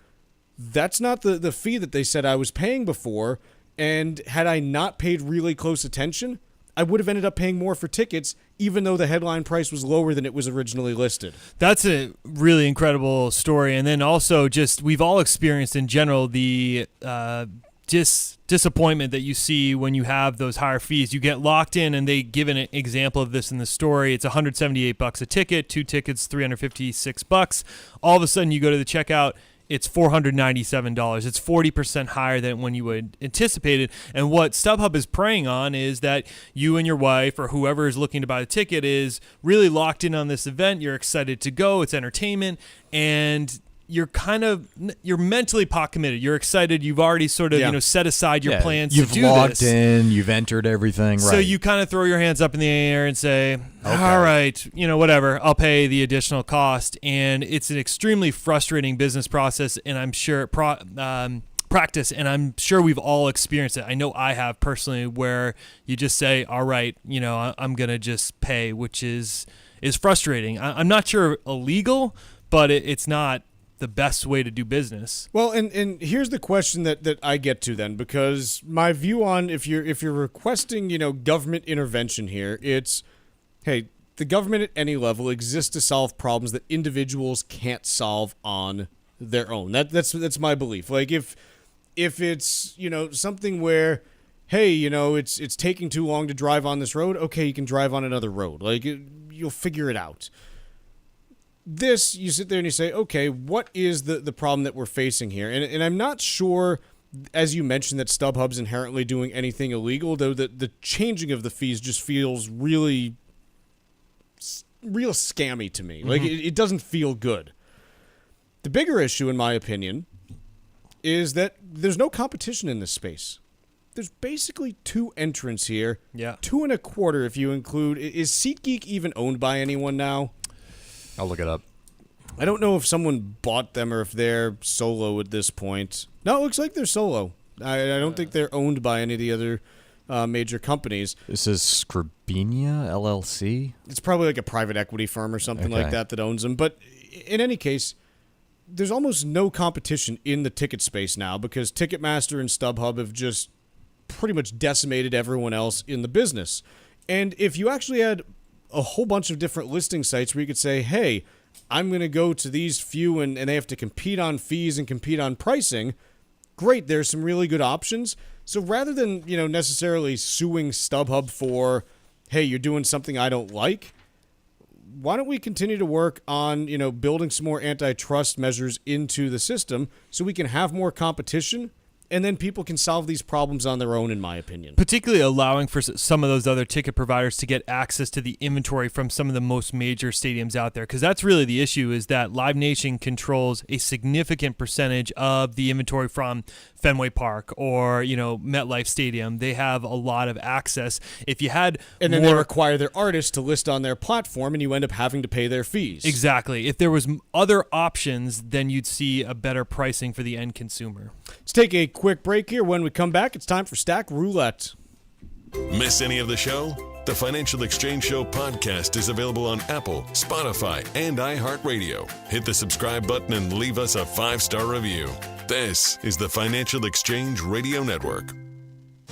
that's not the fee that they said I was paying before. And had I not paid really close attention, I would have ended up paying more for tickets, even though the headline price was lower than it was originally listed. That's a really incredible story. And then also just we've all experienced in general the disappointment that you see when you have those higher fees. You get locked in, and they give an example of this in the story. It's $178 a ticket, 2 tickets, $356. All of a sudden you go to the checkout, it's $497. It's 40% higher than when you would anticipate it. And what StubHub is preying on is that you and your wife or whoever is looking to buy the ticket is really locked in on this event. You're excited to go. It's entertainment. And you're mentally pot committed. You're excited. You've already sort of set aside your plans to do this. You've logged in. You've entered everything. Right. So you kind of throw your hands up in the air and say, all right, whatever. I'll pay the additional cost. And it's an extremely frustrating business process, and I'm sure practice, and I'm sure we've all experienced it. I know I have personally, where you just say, all right, I'm going to just pay, which is frustrating. I'm not sure illegal, but it's not the best way to do business. Well, and here's the question that I get to then, because my view on if you're requesting, government intervention here, it's, hey, the government at any level exists to solve problems that individuals can't solve on their own. That's my belief. Like if it's, something where, hey, it's taking too long to drive on this road, okay, you can drive on another road. Like you'll figure it out. This, you sit there and you say, okay, what is the problem that we're facing here? And I'm not sure, as you mentioned, that StubHub's inherently doing anything illegal, though the changing of the fees just feels real scammy to me. Mm-hmm. Like, it doesn't feel good. The bigger issue, in my opinion, is that there's no competition in this space. There's basically 2 entrants here. Yeah. 2.25 if you include... Is SeatGeek even owned by anyone now? I'll look it up. I don't know if someone bought them or if they're solo at this point. No, it looks like they're solo. I don't think they're owned by any of the other major companies. This is Scribinia LLC? It's probably like a private equity firm or something like that owns them. But in any case, there's almost no competition in the ticket space now because Ticketmaster and StubHub have just pretty much decimated everyone else in the business. And if you actually had a whole bunch of different listing sites where you could say, hey, I'm going to go to these few and they have to compete on fees and compete on pricing, great, there's some really good options. So rather than, necessarily suing StubHub for, hey, you're doing something I don't like, why don't we continue to work on, building some more antitrust measures into the system so we can have more competition and then people can solve these problems on their own, in my opinion. Particularly allowing for some of those other ticket providers to get access to the inventory from some of the most major stadiums out there. Because that's really the issue, is that Live Nation controls a significant percentage of the inventory from Fenway Park or, MetLife Stadium. They have a lot of access. If you had And then they require their artists to list on their platform, and you end up having to pay their fees. Exactly. If there was other options, then you'd see a better pricing for the end consumer. Let's take a quick break here. When we come back, it's time for Stack Roulette. Miss any of the show? The Financial Exchange Show podcast is available on Apple, Spotify, and iHeartRadio. Hit the subscribe button and leave us a 5-star review. This is the Financial Exchange Radio Network.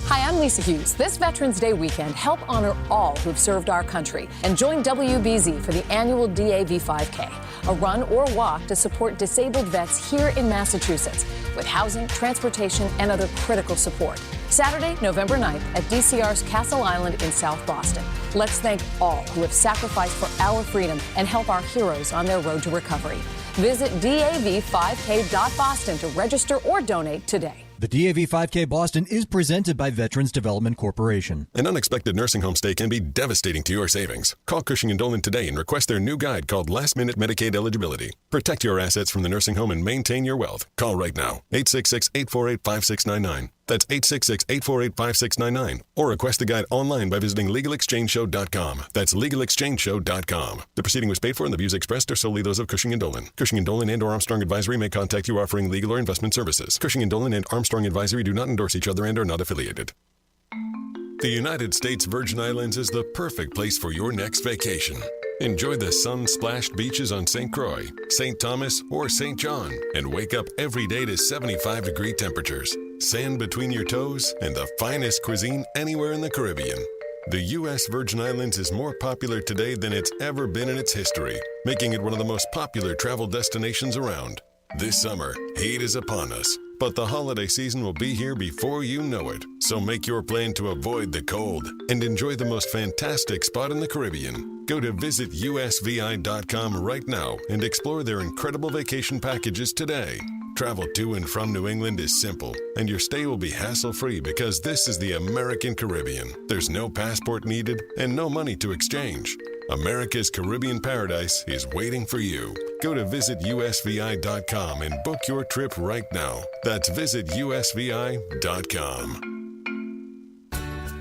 Hi, I'm Lisa Hughes. This Veterans Day weekend, help honor all who've served our country and join WBZ for the annual DAV 5K, a run or walk to support disabled vets here in Massachusetts with housing, transportation, and other critical support. Saturday, November 9th at DCR's Castle Island in South Boston. Let's thank all who have sacrificed for our freedom and help our heroes on their road to recovery. Visit DAV5K.Boston to register or donate today. The DAV 5K Boston is presented by Veterans Development Corporation. An unexpected nursing home stay can be devastating to your savings. Call Cushing & Dolan today and request their new guide called Last Minute Medicaid Eligibility. Protect your assets from the nursing home and maintain your wealth. Call right now. 866-848-5699. That's 866-848-5699. Or request the guide online by visiting LegalExchangeShow.com. That's LegalExchangeShow.com. The proceeding was paid for and the views expressed are solely those of Cushing & Dolan. Cushing & Dolan and or Armstrong Advisory may contact you offering legal or investment services. Cushing & Dolan and Armstrong Advisory do not endorse each other and are not affiliated. The United States Virgin Islands is the perfect place for your next vacation. Enjoy the sun-splashed beaches on St. Croix, St. Thomas, or St. John, and wake up every day to 75-degree temperatures, sand between your toes, and the finest cuisine anywhere in the Caribbean. The U.S. Virgin Islands is more popular today than it's ever been in its history, making it one of the most popular travel destinations around. This summer, heat is upon us, but the holiday season will be here before you know it. So make your plan to avoid the cold and enjoy the most fantastic spot in the Caribbean. Go to visitusvi.com right now and explore their incredible vacation packages today. Travel to and from New England is simple, and your stay will be hassle-free because this is the American Caribbean. There's no passport needed and no money to exchange. America's Caribbean paradise is waiting for you. Go to visitusvi.com and book your trip right now. That's visitusvi.com.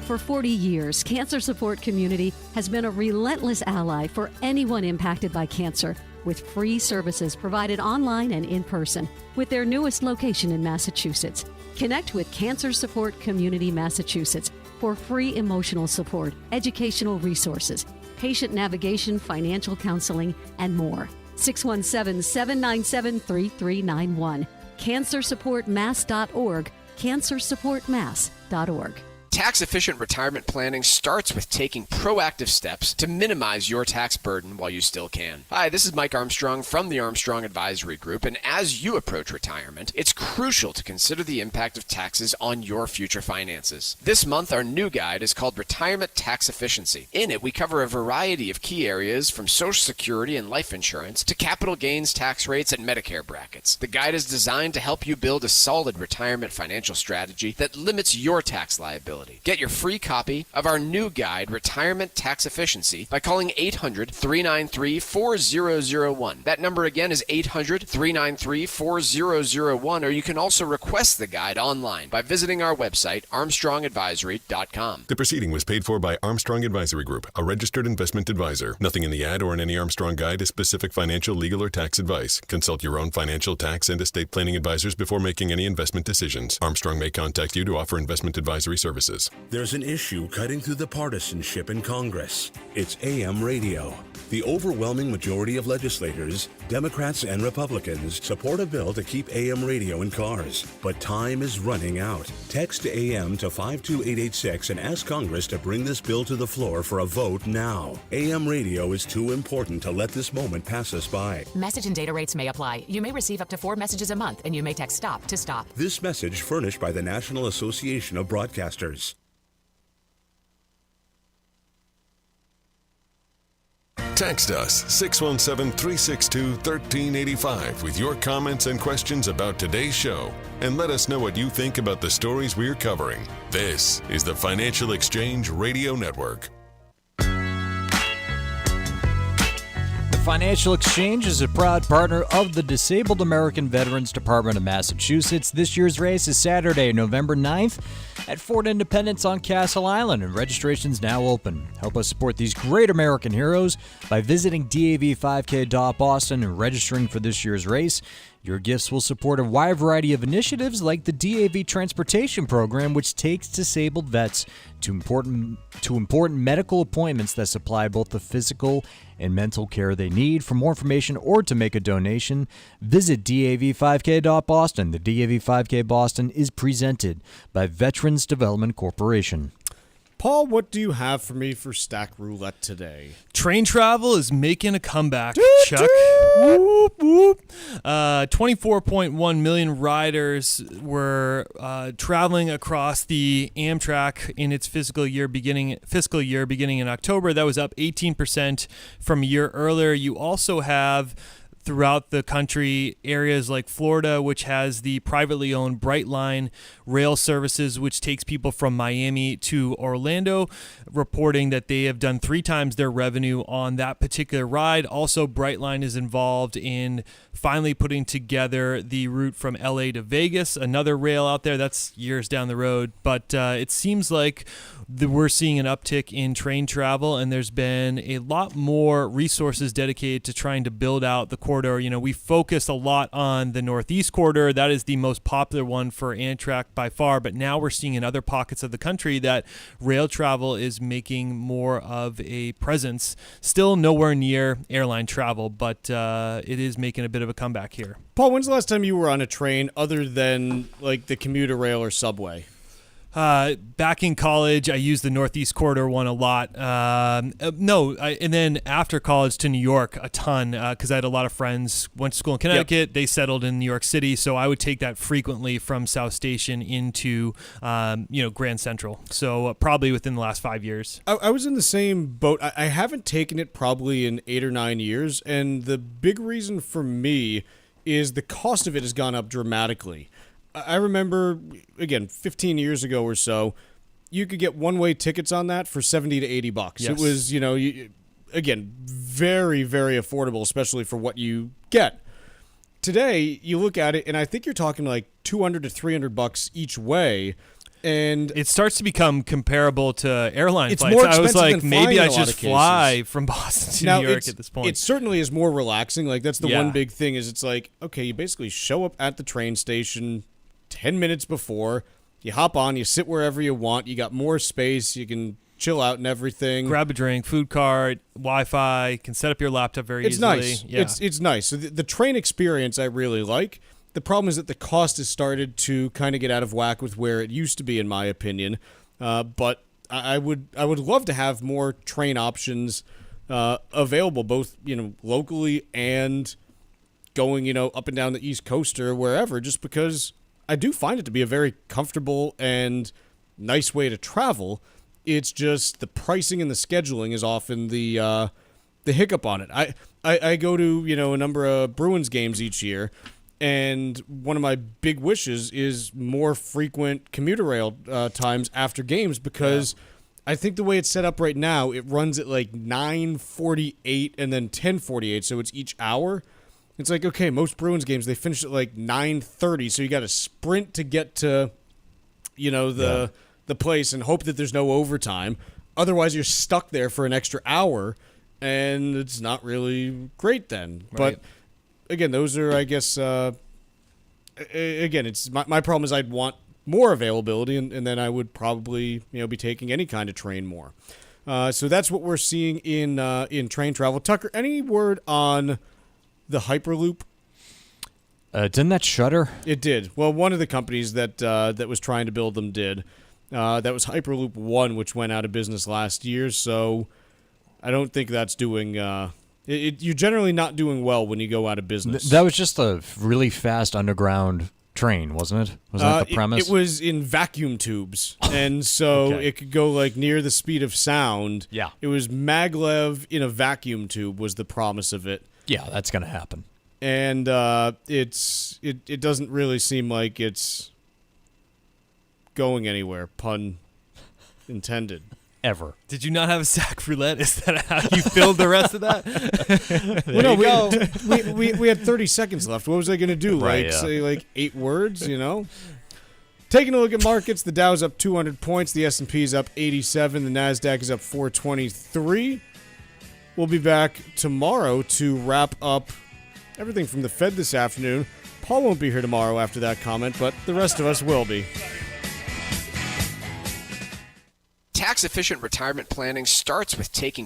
For 40 years, Cancer Support Community has been a relentless ally for anyone impacted by cancer, with free services provided online and in person, with their newest location in Massachusetts. Connect with Cancer Support Community Massachusetts for free emotional support, educational resources, patient navigation, financial counseling, and more. 617-797-3391. CancerSupportMass.org. CancerSupportMass.org. Tax-efficient retirement planning starts with taking proactive steps to minimize your tax burden while you still can. Hi, this is Mike Armstrong from the Armstrong Advisory Group, and as you approach retirement, it's crucial to consider the impact of taxes on your future finances. This month, our new guide is called Retirement Tax Efficiency. In it, we cover a variety of key areas from Social Security and life insurance to capital gains tax rates and Medicare brackets. The guide is designed to help you build a solid retirement financial strategy that limits your tax liability. Get your free copy of our new guide, Retirement Tax Efficiency, by calling 800-393-4001. That number again is 800-393-4001, or you can also request the guide online by visiting our website, armstrongadvisory.com. The proceeding was paid for by Armstrong Advisory Group, a registered investment advisor. Nothing in the ad or in any Armstrong guide is specific financial, legal, or tax advice. Consult your own financial, tax, and estate planning advisors before making any investment decisions. Armstrong may contact you to offer investment advisory services. There's an issue cutting through the partisanship in Congress. It's AM radio. The overwhelming majority of legislators, Democrats and Republicans, support a bill to keep AM radio in cars. But time is running out. Text AM to 52886 and ask Congress to bring this bill to the floor for a vote now. AM radio is too important to let this moment pass us by. Message and data rates may apply. You may receive up to 4 messages a month, and you may text STOP to stop. This message furnished by the National Association of Broadcasters. Text us 617-362-1385 with your comments and questions about today's show, and let us know what you think about the stories we're covering. This is the Financial Exchange Radio Network. The Financial Exchange is a proud partner of the Disabled American Veterans Department of Massachusetts. This year's race is Saturday, November 9th at Fort Independence on Castle Island, and registration's now open. Help us support these great American heroes by visiting dav5k.boston and registering for this year's race. Your gifts will support a wide variety of initiatives like the DAV Transportation Program, which takes disabled vets to important medical appointments that supply both the physical and mental care they need. For more information or to make a donation, visit dav5k.boston. The DAV5K Boston is presented by Veterans Development Corporation. Paul, what do you have for me for Stack Roulette today? Train travel is making a comeback, Chuck. Whoop, whoop. 24.1 million riders were traveling across the Amtrak in its fiscal year beginning in October. That was up 18% from a year earlier. You also have throughout the country, areas like Florida, which has the privately owned Brightline rail services, which takes people from Miami to Orlando, reporting that they have done 3 times their revenue on that particular ride. Also, Brightline is involved in finally putting together the route from LA to Vegas, another rail out there. That's years down the road, but it seems like we're seeing an uptick in train travel, and there's been a lot more resources dedicated to trying to build out the core corridor. We focused a lot on the Northeast corridor. That is the most popular one for Amtrak by far. But now we're seeing in other pockets of the country that rail travel is making more of a presence. Still nowhere near airline travel, but it is making a bit of a comeback here. Paul, when's the last time you were on a train other than like the commuter rail or subway? Back in college, I used the Northeast Corridor one a lot. And then after college to New York a ton because I had a lot of friends, went to school in Connecticut. Yep. They settled in New York City, so I would take that frequently from South Station into Grand Central. So probably within the last 5 years. I was in the same boat. I haven't taken it probably in 8 or 9 years, and the big reason for me is the cost of it has gone up dramatically. I remember, again, 15 years ago or so, you could get one-way tickets on that for $70 to $80. Yes. It was, again, very, very affordable, especially for what you get. Today, you look at it, and I think you're talking like $200 to $300 each way. And it starts to become comparable to airline it's flights. More I was like, than maybe I just just fly from Boston to now, New York at this point. It certainly is more relaxing. Like, that's the one big thing is it's like, okay, you basically show up at the train station 10 minutes before, you hop on, you sit wherever you want, you got more space, you can chill out and everything. Grab a drink, food cart, Wi-Fi, can set up your laptop very easily. Nice. Yeah. It's nice. So the train experience I really like. The problem is that the cost has started to kind of get out of whack with where it used to be, in my opinion. But I would love to have more train options available, both locally and going up and down the East Coast or wherever, just because I do find it to be a very comfortable and nice way to travel. It's just the pricing and the scheduling is often the hiccup on it. I go to a number of Bruins games each year, and one of my big wishes is more frequent commuter rail times after games because I think the way it's set up right now, it runs at like 9:48 and then 10:48, so it's each hour. It's like, okay, most Bruins games, they finish at like 9:30, so you got to sprint to get to, the place and hope that there's no overtime. Otherwise, you're stuck there for an extra hour, and it's not really great then. Right. But, again, those are, I guess, it's my problem is I'd want more availability, and then I would probably, be taking any kind of train more. So that's what we're seeing in train travel. Tucker, any word on the Hyperloop? Didn't that shutter? It did. Well, one of the companies that was trying to build them did. That was Hyperloop One, which went out of business last year. So I don't think that's doing. You're generally not doing well when you go out of business. That was just a really fast underground train, wasn't it? Was that the premise? It was in vacuum tubes, and so it could go like near the speed of sound. Yeah. It was maglev in a vacuum tube was the promise of it. Yeah, that's going to happen. And it doesn't really seem like it's going anywhere, pun intended. Ever. Did you not have a sac roulette? Is that how you filled the rest of that? We had 30 seconds left. What was I going to do? Say 8 words, Taking a look at markets, the Dow's up 200 points, the S&P's up 87, the NASDAQ is up 423. We'll be back tomorrow to wrap up everything from the Fed this afternoon. Paul won't be here tomorrow after that comment, but the rest of us will be. Tax-efficient retirement planning starts with taking